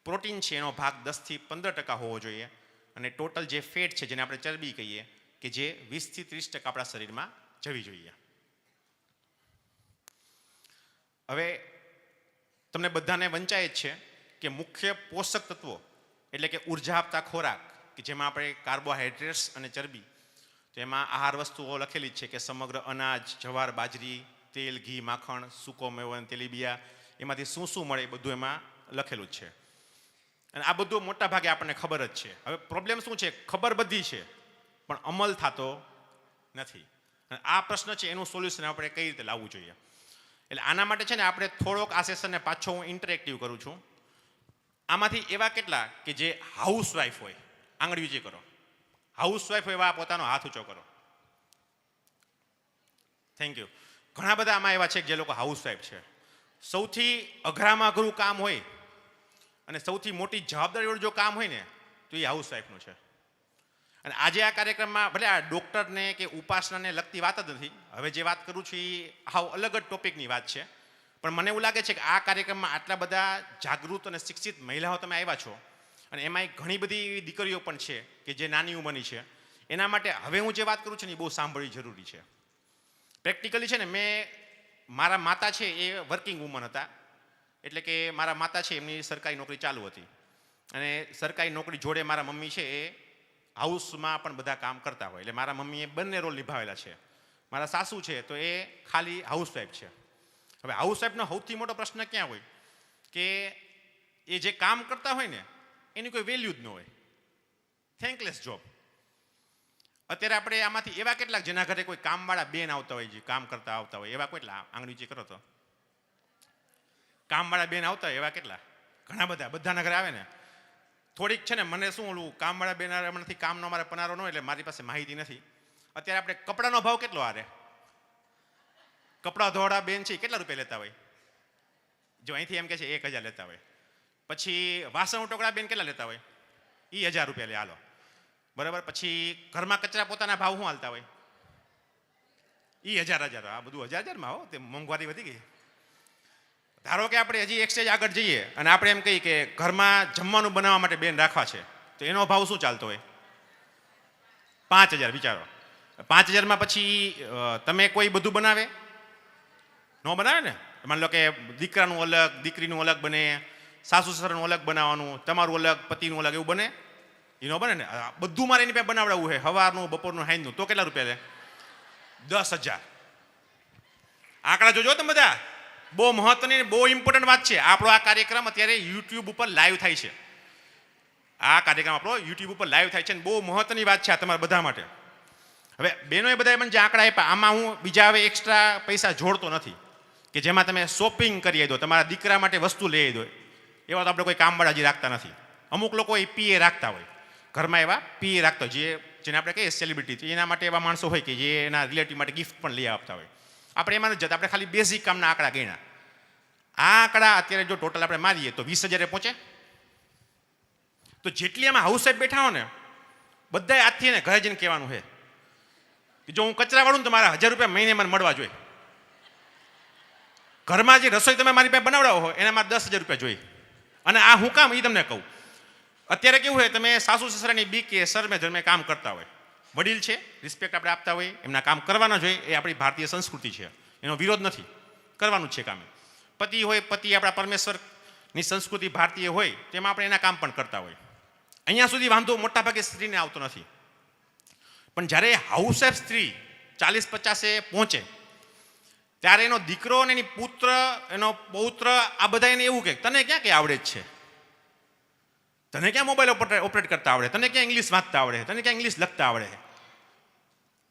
પ્રોટીન છે એનો ભાગ 10 થી 15% હોવો જોઈએ. અને ટોટલ જે ફેટ છે જેને આપણે ચરબી કહીએ કે જે 20 થી 30% આપણા શરીરમાં જવી જોઈએ. હવે તમને બધાને વંચાય જ છે કે મુખ્ય પોષક તત્વો એટલે કે ઉર્જા આપતા ખોરાક કે જેમાં આપણે કાર્બોહાઈડ્રેટ્સ અને ચરબી, તો એમાં આહાર વસ્તુઓ લખેલી જ છે કે સમગ્ર અનાજ, જવાર, બાજરી, તેલ, ઘી, માખણ, સૂકો મેવો, તેલીબિયા, એમાંથી શું શું મળે એ બધું એમાં લખેલું જ છે. અને આ બધું મોટા ભાગે આપણને ખબર જ છે. હવે પ્રોબ્લેમ શું છે, ખબર બધી છે પણ અમલ થતો નથી. અને આ પ્રશ્ન છે એનું સોલ્યુશન આપણે કઈ રીતે લાવવું જોઈએ. એટલે આના માટે છે ને આપણે થોડોક આ સેશનને પાછો હું ઇન્ટરેક્ટિવ કરું છું. આમાંથી એવા કેટલા કે જે હાઉસવાઈફ હોય, આંગળી ઊંચી કરો. હાઉસવાઈફ હોય એવા પોતાનો હાથ ઊંચો કરો. Thank you. ઘણા બધા આમાં એવા છે કે જે લોકો હાઉસવાઈફ છે. સૌથી અઘરામાં અઘરું કામ હોય અને સૌથી મોટી જવાબદારીવાળું જો કામ હોય ને તો એ હાઉસવાઈફનું છે. અને આજે આ કાર્યક્રમમાં ભલે આ ડૉક્ટરને કે ઉપાસનાને લગતી વાત જ નથી, હવે જે વાત કરું છું એ હાવ અલગ જ ટોપિકની વાત છે. પણ મને એવું લાગે છે કે આ કાર્યક્રમમાં આટલા બધા જાગૃત અને શિક્ષિત મહિલાઓ તમે આવ્યા છો અને એમાં ઘણી બધી એવી દીકરીઓ પણ છે કે જે નાની ઉંમરની છે. એના માટે હવે હું જે વાત કરું છું ને એ બહુ સાંભળવી જરૂરી છે. પ્રેક્ટિકલી છે ને મારા માતા છે એ વર્કિંગ વુમન હતા, એટલે કે મારા માતા છે એમની સરકારી નોકરી ચાલુ હતી અને સરકારી નોકરી જોડે મારા મમ્મી છે એ હાઉસમાં પણ બધા કામ કરતા હોય. એટલે મારા મમ્મીએ બંને રોલ નિભાવેલા છે. મારા સાસુ છે તો એ ખાલી હાઉસવાઈફ છે. હવે હાઉસવાઈફનો સૌથી મોટો પ્રશ્ન ક્યાં હોય કે એ જે કામ કરતા હોય ને એની કોઈ વેલ્યુ જ ન હોય. Thankless job. અત્યારે આપણે આમાંથી એવા કેટલાક જેના ઘરે કોઈ કામવાળા બેન આવતા હોય, જે કામ કરતા આવતા હોય એવા કેટલા આંગળી ઊંચી કરો તો? કામવાળા બેન આવતા હોય એવા કેટલા? ઘણા બધા, બધાના ઘરે આવે ને. થોડીક છે ને મને શું ઓલું કામવાળા બેન હમણાંથી કામનો મારે પનારો ન હોય એટલે મારી પાસે માહિતી નથી. અત્યારે આપણે કપડાનો ભાવ કેટલો હારે? કપડાં ધોવાળા બેન છે કેટલા રૂપિયા લેતા હોય? જો અહીંથી એમ કે છે 1000 લેતા હોય. પછી વાસણ ટોકડા બેન કેટલા લેતા હોય? એ 1000 રૂપિયા લે, હાલો બરાબર. પછી ઘરમાં કચરા પોતાના ભાવ શું હાલતા હોય? એ 1000. આ બધું 1000માં હો, તે મોંઘવારી વધી ગઈ. ધારો કે આપણે હજી એક સ્ટેજ આગળ જઈએ અને આપણે એમ કહીએ કે ઘરમાં જમવાનું બનાવવા માટે બેન રાખવા છે તો એનો ભાવ શું ચાલતો હોય? 5000. વિચારો 5000માં પછી તમે કોઈ બધું બનાવે? ન બનાવે ને. માની લો કે દીકરાનું અલગ, દીકરીનું અલગ બને, સાસુ સસરાનું અલગ બનાવવાનું, તમારું અલગ, પતિનું અલગ, એવું બને? એ ન બને ને. બધું મારે એની પાસે બનાવડાવવું હોય, સવારનું, બપોરનું, સાંજનું, તો કેટલા રૂપિયા લે? 10000. આંકડા જોજો તમે બધા. બહુ મહત્વની, બહુ ઇમ્પોર્ટન્ટ વાત છે. આપણો આ કાર્યક્રમ અત્યારે યુટ્યુબ ઉપર લાઈવ થાય છે. આ કાર્યક્રમ આપણો યુટ્યુબ ઉપર લાઈવ થાય છે અને બહુ મહત્વની વાત છે આ તમારા બધા માટે. હવે બહેનોએ બધાએ મને જે આંકડા આપ્યા, આમાં હું બીજા હવે એક્સ્ટ્રા પૈસા જોડતો નથી કે જેમાં તમે શોપિંગ કરી દો, તમારા દીકરા માટે વસ્તુ લઈ દો. એવા તો આપણે કોઈ કામવાળા હજી રાખતા નથી. અમુક લોકો એ પીએ રાખતા હોય ઘરમાં, એવા પીએ રાખતા હોય જેને આપણે કહીએ સેલિબ્રિટી. એના માટે એવા માણસો હોય કે જે એના રિલેટિવ માટે ગિફ્ટ પણ લઈ આપતા હોય. આપણે એમાં નથી જતા, આપણે ખાલી બેઝિક કામના આંકડા ગણ્યા. આ આંકડા અત્યારે જો ટોટલ આપણે મારીએ તો 20000 પહોંચે. તો જેટલી આમાં હાઉસવાઈફ બેઠા હો ને બધાએ આજથી ને ઘરે જઈને કહેવાનું છે કે જો હું કચરા વાળું ને તો મારા 1000 રૂપિયા મહિને મને મળવા જોઈએ. ઘરમાં જે રસોઈ તમે મારી પાસે બનાવડાવો હોય એના મારે 10000 રૂપિયા જોઈએ. અને આ હું કામ એ તમને કહું. અત્યારે કેવું હોય, તમે સાસુ સસરાની બીક કે શરમે ધર્મે કામ કરતા હોય, વડીલ છે, રિસ્પેક્ટ આપણે આપતા હોય, એમના કામ કરવાના જોઈએ. એ આપણી ભારતીય સંસ્કૃતિ છે, એનો વિરોધ નથી, કરવાનું જ છે કામ. પતિ હોય, પતિ આપણા પરમેશ્વરની સંસ્કૃતિ ભારતીય હોય તેમાં આપણે એના કામ પણ કરતા હોય. અહીંયા સુધી વાંધો મોટાભાગે સ્ત્રીને આવતો નથી. પણ જ્યારે હાઉસવાઈફ સ્ત્રી 40-50 પહોંચે ત્યારે એનો દીકરો અને એની પુત્ર, એનો પૌત્ર, આ બધા એને એવું કહે તને ક્યાં કંઈ આવડે જ છે? તને ક્યાં મોબાઈલ ઓપરેટ કરતા આવડે? તને ક્યાં ઇંગ્લિશ વાંચતા આવડે? તને ક્યાં ઇંગ્લિશ લખતા આવડે?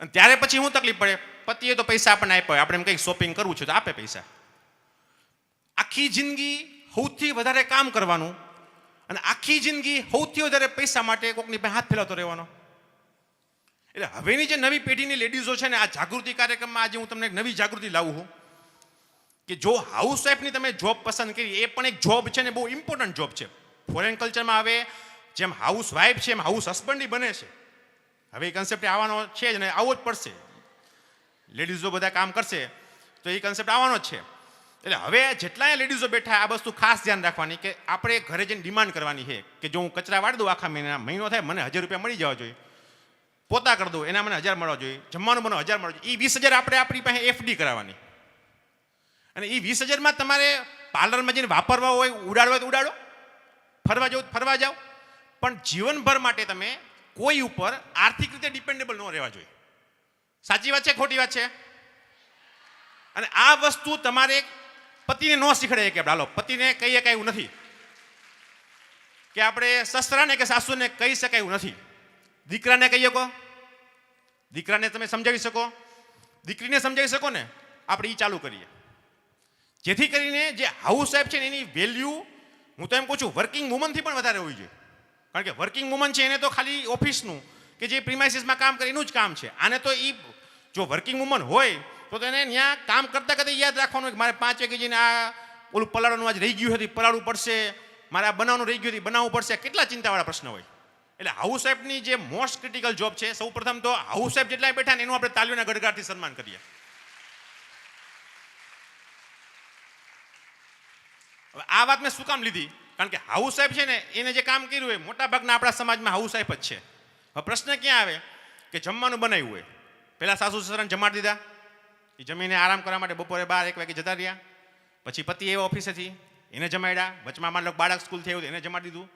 અને ત્યારે પછી શું તકલીફ પડે? પતિએ તો પૈસા આપણને આપ્યા હોય, આપણે એમ કંઈક શોપિંગ કરવું છે તો આપે પૈસા. આખી જિંદગી સૌથી વધારે કામ કરવાનું અને આખી જિંદગી સૌથી વધારે પૈસા માટે કોઈકની પાસે હાથ ફેલાવતો રહેવાનો. એટલે હવેની જે નવી પેઢીની લેડીઝો છે ને, આ જાગૃતિ કાર્યક્રમમાં આજે હું તમને એક નવી જાગૃતિ લાવું છું કે જો હાઉસવાઈફની તમે જોબ પસંદ કરી, એ પણ એક જોબ છે ને, બહુ ઇમ્પોર્ટન્ટ જોબ છે. ફોરેન કલ્ચરમાં હવે જેમ હાઉસવાઈફ છે એમ હાઉસ હસબન્ડ બને છે. હવે એ કન્સેપ્ટ આવવાનો છે જ ને, આવવો જ પડશે. લેડીઝો બધા કામ કરશે તો એ કન્સેપ્ટ આવવાનો જ છે. એટલે હવે જેટલા લેડીઝો બેઠા આ વસ્તુ ખાસ ધ્યાન રાખવાની કે આપણે ઘરે જઈને ડિમાન્ડ કરવાની છે કે જો હું કચરા વાળી દઉં આખા મહિનો થાય, મને 1000 રૂપિયા મળી જવા જોઈએ. પોતા કરી દઉં એના મને 1000 મળવા જોઈએ. જમવાનું મને 1000 મળવા જોઈએ. એ 20000 આપણે આપણી પાસે એફડી કરાવવાની. અને એ 20000માં તમારે પાર્લરમાં જઈને વાપરવા હોય, ઉડાડવા તો ઉડાડો, ફરવા જાવ ફરવા જાઓ, પણ જીવનભર માટે તમે કોઈ ઉપર આર્થિક રીતે ડિપેન્ડેબલ ન રહેવા જોઈએ. સાચી વાત છે ખોટી વાત છે? અને આ વસ્તુ તમારે પતિને ન શીખડે કે હાલો પતિને કહી શકાય એવું નથી, કે આપણે સસરાને કે સાસુને કહી શકાય એવું નથી. દીકરાને કહી શકો, દીકરાને તમે સમજાવી શકો, દીકરીને સમજાવી શકો ને, આપણે એ ચાલુ કરીએ. જેથી કરીને જે હાઉસ વાઇફ છે ને એની વેલ્યુ હું તો એમ કહું છું વર્કિંગ વુમનથી પણ વધારે હોવી જોઈએ. કારણ કે વર્કિંગ વુમન છે એને તો ખાલી ઓફિસનું કે જે પ્રિમાઇસીસમાં કામ કરે એનું જ કામ છે. આને તો એ જો વર્કિંગ વુમન હોય તો તેને ત્યાં કામ કરતાં કરતાં યાદ રાખવાનું કે મારે 5 વાગે જઈને આ ઓલું પલાળવાનું આજ રહી ગયું હતું પલાળવું પડશે, મારે આ બનાવવાનું રહી ગયું હતું બનાવવું પડશે, કેટલા ચિંતાવાળા પ્રશ્ન હોય. એટલે હાઉસ વાઇફની જે મોસ્ટ ક્રિટિકલ જોબ છે, સૌ પ્રથમ તો હાઉસ વાઇફ જેટલા બેઠા ને એનું આપણે તાલીઓના ગડગાડથી સન્માન કરીએ. હવે આ વાત મેં શું કામ લીધી? કારણ કે હાઉસ વાઇફ છે ને એને જે કામ કર્યું હોય મોટાભાગના આપણા સમાજમાં હાઉસ વાઇફ જ છે. હવે પ્રશ્ન ક્યાં આવે કે જમવાનું બનાવ્યું હોય, પહેલાં સાસુ સસરાને જમાડી દીધા, એ જમીને આરામ કરવા માટે બપોરે 12-1 વાગે જતા રહ્યા, પછી પતિ એવો ઓફિસેથી એને જમાડ્યા, વચમાં માન લો બાળક સ્કૂલથી આવ્યું એને જમાડી દીધું,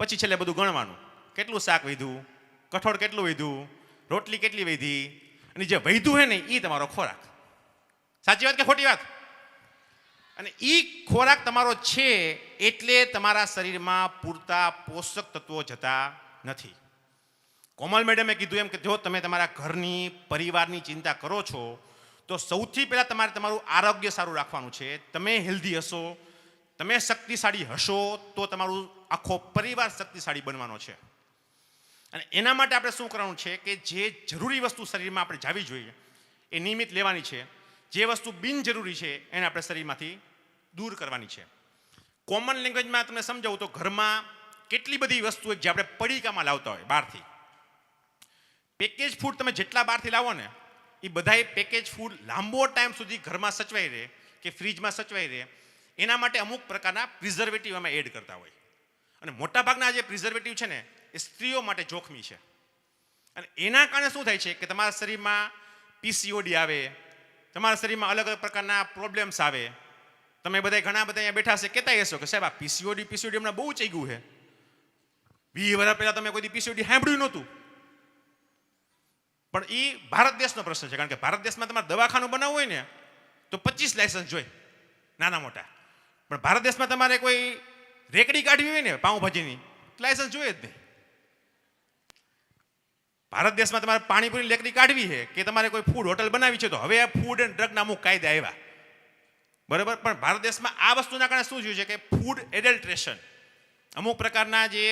પછી છેલ્લે બધું ગણવાનું કેટલું શાક વધ્યું, કઠોળ કેટલું વધ્યું, રોટલી કેટલી વધી, અને જે વધ્યું હે ને એ તમારો ખોરાક. સાચી વાત કે ખોટી વાત? અને એ ખોરાક તમારો છે એટલે તમારા શરીરમાં પૂરતા પોષક તત્વો જતા નથી. કોમલ મેડમે કીધું એમ કે જો તમે તમારા ઘરની પરિવારની ચિંતા કરો છો તો સૌથી પહેલાં તમારે તમારું આરોગ્ય સારું રાખવાનું છે. તમે હેલ્ધી હશો, તમે શક્તિશાળી હશો તો તમારું આખો પરિવાર શક્તિશાળી બનવાનો છે. અને એના માટે આપણે શું કરવાનું છે કે જે જરૂરી વસ્તુ શરીરમાં આપણે જાવી જોઈએ એ નિયમિત લેવાની છે. જે વસ્તુ બિનજરૂરી છે એને આપણે શરીરમાંથી દૂર કરવાની છે. કોમન લેંગ્વેજમાં તમને સમજાવું તો ઘરમાં કેટલી બધી વસ્તુ જે આપણે પડીકામાં લાવતા હોય બહારથી, પેકેજ ફૂડ તમે જેટલા બહારથી લાવો ને એ બધાય પેકેજ ફૂડ લાંબો ટાઈમ સુધી ઘરમાં સચવાઈ રહે કે ફ્રીજમાં સચવાઈ રહે એના માટે અમુક પ્રકારના પ્રિઝર્વેટિવ અમે એડ કરતા હોય. અને મોટાભાગના જે પ્રિઝર્વેટિવ છે ને એ સ્ત્રીઓ માટે જોખમી છે. અને એના કારણે શું થાય છે કે તમારા શરીરમાં પીસીઓડી આવે, તમારા શરીરમાં અલગ અલગ પ્રકારના પ્રોબ્લેમ્સ આવે. તમે બધા ઘણા બધા અહીંયા બેઠા છે કહેતા હશો કે સાહેબ આ પીસીઓડી હમણાં બહુ ચઈ ગયું છે. 20 વર્ષ પહેલાં તમે કોઈ પીસીઓડી સાંભળ્યું નહોતું. પણ એ ભારત દેશનો પ્રશ્ન છે. કારણ કે ભારત દેશમાં તમારે દવાખાનું બનાવવું હોય ને તો 25 લાયસન્સ જોઈએ નાના મોટા. પણ ભારત દેશમાં તમારે કોઈ રેકડી કાઢવી હોય ને પાઉંભાજીની લાયસન્સ જોઈએ જ નહીં. ભારત દેશમાં તમારે પાણીપુરી રેકડી કાઢવી છે કે તમારે કોઈ ફૂડ હોટલ બનાવી છે તો હવે આ ફૂડ એન્ડ ડ્રગના અમુક કાયદા આવ્યા, બરાબર. પણ ભારત દેશમાં આ વસ્તુના કારણે શું થયું છે કે ફૂડ એડલ્ટ્રેશન, અમુક પ્રકારના જે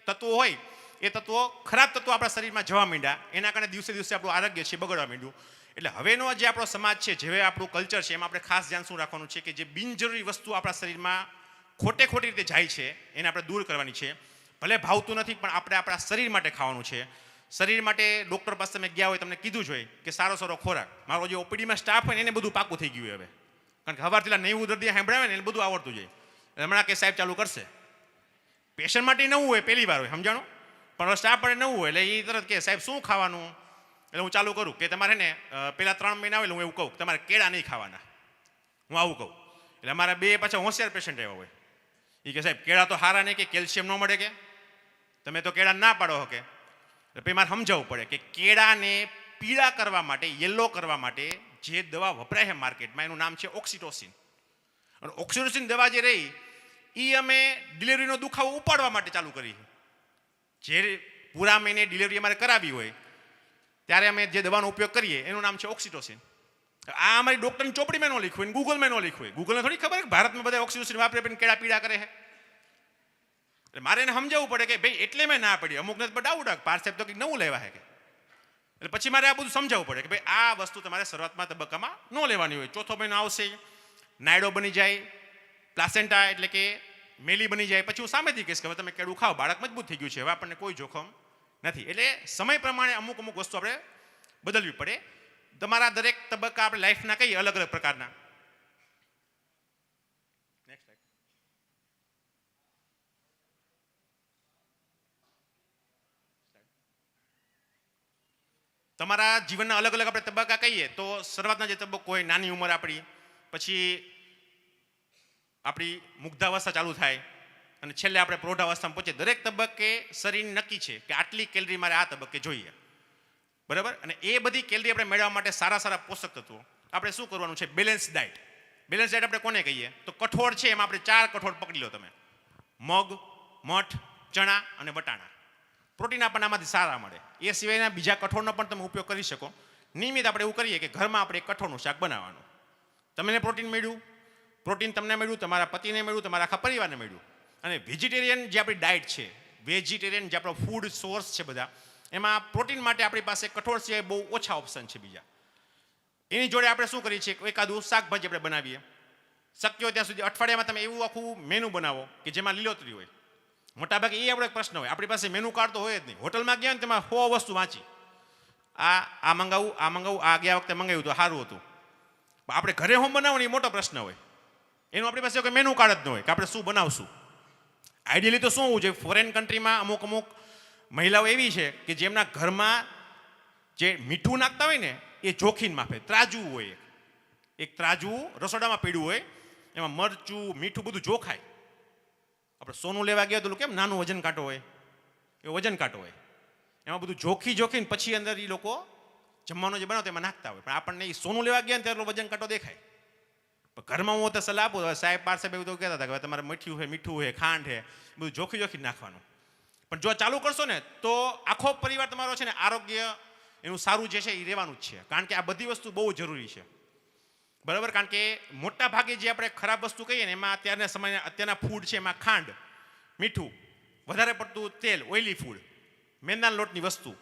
તત્વો હોય એ તત્વો ખરાબ તત્વો આપણા શરીરમાં જવા માંડ્યા. એના કારણે દિવસે દિવસે આપણું આરોગ્ય છે બગડવા માંડ્યું. એટલે હવેનો જે આપણો સમાજ છે, જેવે આપણું કલ્ચર છે, એમાં આપણે ખાસ ધ્યાન શું રાખવાનું છે કે જે બિનજરૂરી વસ્તુ આપણા શરીરમાં ખોટી રીતે જાય છે એને આપણે દૂર કરવાની છે. ભલે ભાવતું નથી પણ આપણે આપણા શરીર માટે ખાવાનું છે. શરીર માટે ડૉક્ટર પાસે તમે ગયા હોય તમને કીધું જ હોય કે સારો ખોરાક. મારો જે ઓપીડીમાં સ્ટાફ હોય ને એને બધું પાકું થઈ ગયું હવે. કારણ કે સવારથી 90 દર્દી સાંભળાવે ને એને બધું આવડતું જાય. હમણાં કે સાહેબ ચાલુ કરશે. પેશન્ટ માટે નવું હોય, પહેલી વાર હોય, સમજાણું. પણ હવે સ્ટાફ માટે નવું હોય એટલે એ તરત કે સાહેબ શું ખાવાનું, એટલે હું ચાલુ કરું કે તમારે ને પહેલાં 3 મહિના હોય હું એવું કહું તમારે કેળા નહીં ખાવાના, હું આવું કહું. એટલે અમારા 2 પાછા હોશિયાર પેશન્ટ આવ્યા હોય. એ કે સાહેબ કેળા તો સારા નહીં, કે કેલ્શિયમ ન મળે, કે તમે તો કેળા ના પાડો કે. એટલે પછી મારે સમજાવવું પડે કે કેળાને પીળા કરવા માટે, યલો કરવા માટે જે દવા વપરાય છે માર્કેટમાં એનું નામ છે ઓક્સિટોસિન. અને ઓક્સિટોસિન દવા જે રહી એ અમે ડિલિવરીનો દુખાવો ઉપાડવા માટે ચાલુ કરી. જે પૂરા મહિને ડિલિવરી અમારે કરાવી હોય ત્યારે અમે જે દવાનો ઉપયોગ કરીએ એનું નામ છે ઓક્સિટોસિન. આ અમારી ડૉક્ટરની ચોપડીમાં ન લખ્યું હોય, ગૂગલમાં ન લખ્યું હોય. ગૂગલને થોડી ખબર કે ભારતમાં બધા ઓક્સિટોસિન વાપરે પણ કેળા પીડા કરે છે. એટલે મારે એને સમજાવવું પડે કે ભાઈ એટલે મેં ના પડી. અમુકને ડાઉટ પાર્સેપ તો કંઈક નવું લેવા છે કે. એટલે પછી મારે આ બધું સમજાવવું પડે કે ભાઈ આ વસ્તુ તમારે શરૂઆતમાં તબક્કામાં ન લેવાની હોય. 4થો મહિનો આવશે, નાયડો બની જાય, પ્લાસેન્ટા એટલે કે મેલી બની જાય, પછી હું સામેથી કહીશ કે હવે તમે કેળું ખાઓ, બાળક મજબૂત થઈ ગયું છે, હવે આપણને કોઈ જોખમ નથી. એટલે સમય પ્રમાણે અમુક વસ્તુ આપણે બદલવી પડે. તમારા દરેક તબક્કા આપણે લાઈફના કહીએ અલગ અલગ પ્રકારના. તમારા જીવનના અલગ અલગ આપણે તબક્કા કહીએ તો શરૂઆતના જે તબક્કો હોય, નાની ઉંમર આપણી, પછી આપણી મુગ્ધાવસ્થા ચાલુ થાય અને છેલ્લે આપણે પ્રૌઢાવસ્થામાં પહોંચીએ. દરેક તબક્કે શરીર નક્કી છે કે આટલી કેલરી મારે આ તબક્કે જોઈએ, બરાબર. અને એ બધી કેલરી આપણે મેળવવા માટે સારા પોષક તત્વો આપણે શું કરવાનું છે? Balance diet. બેલેન્સ ડાયટ આપણે કોને કહીએ? તો કઠોળ છે એમાં આપણે 4 કઠોળ પકડી લો તમે: મગ, મઠ, ચણા અને વટાણા. પ્રોટીન આપણને આમાંથી સારા મળે. એ સિવાયના બીજા કઠોળનો પણ તમે ઉપયોગ કરી શકો. નિયમિત આપણે એવું કરીએ કે ઘરમાં આપણે એક કઠોળનું શાક બનાવવાનું. તમને પ્રોટીન મળ્યું, પ્રોટીન તમને મળ્યું, તમારા પતિને મળ્યું, તમારા આખા પરિવારને મળ્યું. અને વેજીટેરિયન જે આપણી ડાયટ છે, વેજીટેરિયન જે આપણો ફૂડ સોર્સ છે બધા, એમાં પ્રોટીન માટે આપણી પાસે કઠોળ સિવાય બહુ ઓછા ઓપ્શન છે બીજા. એની જોડે આપણે શું કરીએ છીએ, એકાદું શાકભાજી આપણે બનાવીએ. શક્ય હોય ત્યાં સુધી અઠવાડિયામાં તમે એવું આખું મેનુ બનાવો કે જેમાં લીલોતરી હોય. મોટાભાગે એ આપણો એક પ્રશ્ન હોય, આપણી પાસે મેનુ કાર્ડ તો હોય જ નહીં. હોટલમાં ગયા ને તેમાં 100 વસ્તુ વાંચી, આ મંગાવું, આ ગયા વખતે મંગાવ્યું તો સારું હતું. પણ આપણે ઘરે હોમ બનાવવાનું એ મોટો પ્રશ્ન હોય. એનું આપણી પાસે કોઈ મેનુ કાર્ડ જ ન હોય કે આપણે શું બનાવશું. આઈડિયલી તો શું હોવું જોઈએ, ફોરેન કન્ટ્રીમાં અમુક મહિલાઓ એવી છે કે જેમના ઘરમાં જે મીઠું નાખતા હોય ને એ જોખીન માપે, ત્રાજવું હોય, એક ત્રાજવું રસોડામાં પડ્યું હોય, એમાં મરચું મીઠું બધું જોખાય. આપણે સોનું લેવા ગયા તો કેમ નાનું વજન કાંટો હોય, એ વજન કાંટો હોય, એમાં બધું જોખીને પછી અંદર એ લોકો જમવાનું જે બનાવતા એમાં નાખતા હોય. પણ આપણને એ સોનું લેવા ગયા ને ત્યારે વજન કાંટો દેખાય. પણ ઘરમાં હું તો સલાહ આપું, સાહેબ પાર સાહેબ એવું તો કહેતા હતા કે તમારે મીઠું છે, ખાંડ છે, બધું જોખી નાખવાનું. પણ જો ચાલુ કરશો ને તો આખો પરિવાર તમારો છે ને આરોગ્ય એનું સારું જે છે એ રહેવાનું જ છે. કારણ કે આ બધી વસ્તુ બહુ જરૂરી છે, બરાબર. કારણ કે મોટા ભાગે જે આપણે ખરાબ વસ્તુ કહીએ ને એમાં અત્યારના ફૂડ છે, એમાં ખાંડ, મીઠું, વધારે પડતું તેલ, ઓઇલી ફૂડ, મેંદાના લોટની વસ્તુ,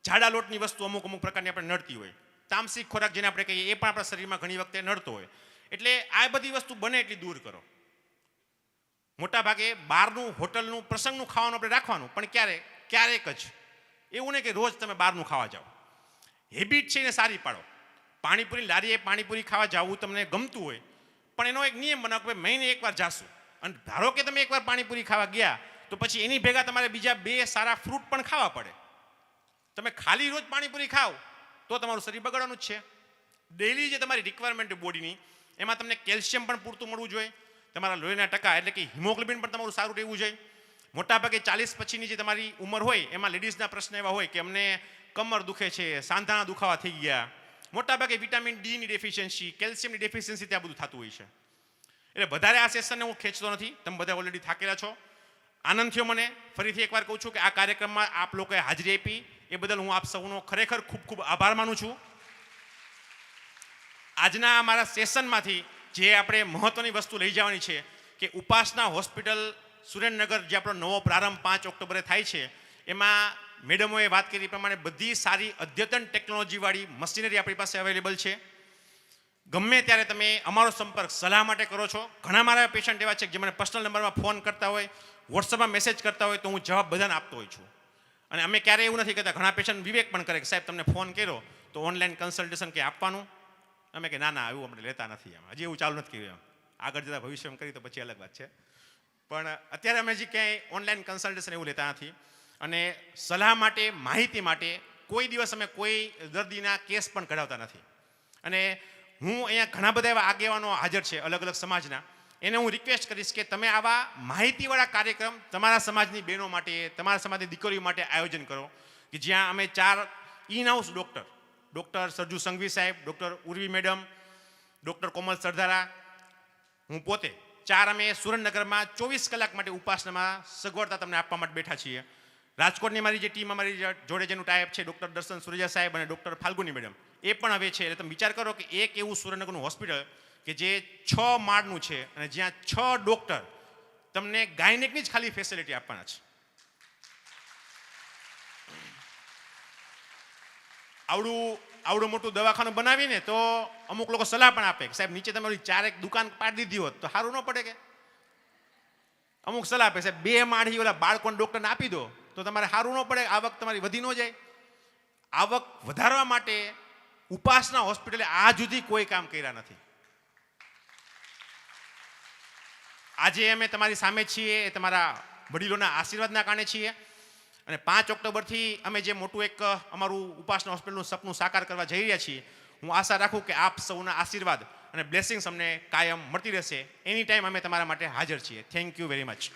જાડા લોટની વસ્તુ અમુક પ્રકારની આપણે નડતી હોય. તામસિક ખોરાક જેને આપણે કહીએ એ પણ આપણા શરીરમાં ઘણી વખતે નડતો હોય. એટલે આ બધી વસ્તુ બને એટલી દૂર કરો. મોટા ભાગે બહારનું, હોટલનું, પ્રસંગનું ખાવાનું આપણે રાખવાનું, પણ ક્યારેક જ. એવું નહીં કે રોજ તમે બહારનું ખાવા જાઓ. હેબિટ છે એને સારી પાડો. પાણીપુરી લારીએ પાણીપુરી ખાવા જવું તમને ગમતું હોય, પણ એનો એક નિયમ બનાવો કે મહિને એકવાર જાશું. અને ધારો કે તમે એકવાર પાણીપુરી ખાવા ગયા તો પછી એની ભેગા તમારે બીજા 2 સારા ફ્રૂટ પણ ખાવા પડે. તમે ખાલી રોજ પાણીપુરી ખાઓ તો તમારું શરીર બગડવાનું જ છે. ડેલી જે તમારી રિક્વાયરમેન્ટ બોડીની, એમાં તમને કેલ્શિયમ પણ પૂરતું મળવું જોઈએ, તમારા લોહીના ટકા એટલે કે હિમોગ્લોબિન પણ તમારું સારું રહેવું જોઈએ. મોટાભાગે 40 પછીની જે તમારી ઉંમર હોય એમાં લેડીઝના પ્રશ્ન એવા હોય કે અમને કમર દુખે છે, સાંધાના દુખાવા થઈ ગયા. મોટાભાગે વિટામિન ડી ની ડેફિશિયન્સી, કેલ્શિયમની ડેફિશિયન્સી ત્યાં બધું થતું હોય છે. એટલે વધારે આ સેશનને હું ખેંચતો નથી, તમે બધા ઓલરેડી થાકેલા છો. આનંદ થયો મને. ફરીથી એકવાર કહું છું કે આ કાર્યક્રમમાં આપ લોકોએ હાજરી આપી એ બદલ હું આપ સૌનો ખરેખર ખૂબ આભાર માનું છું. આજના અમારા સેશનમાંથી જે આપણે મહત્વની વસ્તુ લઈ જવાની છે કે ઉપાસના હોસ્પિટલ સુરેન્દ્રનગર જે આપણો નવો પ્રારંભ 5 ઓક્ટોબરે થાય છે, એમાં મેડમોએ વાત કરી પ્રમાણે બધી સારી અદ્યતન ટેકનોલોજીવાળી મશીનરી આપણી પાસે અવેલેબલ છે. ગમે ત્યારે તમે અમારો સંપર્ક સલાહ માટે કરો છો. ઘણા મારા પેશન્ટ એવા છે કે જે મને પર્સનલ નંબરમાં ફોન કરતા હોય, વોટ્સઅપમાં મેસેજ કરતા હોય તો હું જવાબ બધાને આપતો હોઉં છું. અને અમે ક્યારેય એવું નથી કહેતા. ઘણા પેશન્ટ વિવેક પણ કરે કે સાહેબ તમને ફોન કર્યો તો ઓનલાઈન કન્સલ્ટેશન કે આપવાનું. અમે કે ના એવું આપણે લેતા નથી. એમ હજી એવું ચાલુ નથી કર્યું. આગળ જતાં ભવિષ્યમાં કરી તો પછી અલગ વાત છે. પણ અત્યારે અમે હજી ક્યાંય ઓનલાઈન કન્સલ્ટેશન એવું લેતા નથી. અને સલાહ માટે, માહિતી માટે કોઈ દિવસ અમે કોઈ દર્દીના કેસ પણ કઢાવતા નથી. અને હું અહીંયા ઘણા બધા એવા આગેવાનો હાજર છે અલગ અલગ સમાજના, એને હું રિક્વેસ્ટ કરીશ કે તમે આવા માહિતીવાળા કાર્યક્રમ તમારા સમાજની બહેનો માટે, તમારા સમાજની દીકરીઓ માટે આયોજન કરો કે જ્યાં અમે 4 in house doctor Sarju Sanghvi સાહેબ, doctor Urvi madam, doctor Komal Sardara, હું પોતે 4 અમે સુરેન્દ્રનગરમાં 24 કલાક માટે ઉપાસનામાં સગવડતા તમને આપવા માટે બેઠા છીએ. રાજકોટની મારી જે ટીમ અમારી જોડે જેનું ટાઈપ છે ડૉક્ટર દર્શન સુરેજા સાહેબ અને ડૉક્ટર ફાલ્ગુની મેડમ, એ પણ હવે છે. એટલે તમે વિચાર કરો કે એક એવું સુરેન્દ્રનગરનું હોસ્પિટલ કે જે 6 માળનું છે અને જ્યાં 6 ડૉક્ટર તમને ગાયનેકની જ ખાલી ફેસિલિટી આપવાના છે. આવડું મોટું દવાખાનું બનાવીને તો અમુક લોકો સલાહ પણ આપે કે સાહેબ નીચે તમે ઓલી 4 દુકાન પાડી દીધી હોત તો સારું ન પડે કે. અમુક સલાહ આપે સાહેબ 2 માળી ઓલા બાળકોને ડૉક્ટરને આપી દો તો તમારે સારું ન પડે, આવક તમારી વધી ન જાય. આવક વધારવા માટે ઉપાસના હોસ્પિટલે આજ સુધી કોઈ કામ કર્યા નથી. આજે અમે તમારી સામે છીએ એ તમારા વડીલોના આશીર્વાદના કારણે છીએ. અને 5 ઓક્ટોબરથી અમે જે મોટું એક અમારું ઉપાસના હોસ્પિટલનું સપનું સાકાર કરવા જઈ રહ્યા છીએ, હું આશા રાખું કે આપ સૌના આશીર્વાદ અને બ્લેસિંગ્સ અમને કાયમ મળતી રહેશે. એની ટાઈમ અમે તમારા માટે હાજર છીએ. Thank you very much.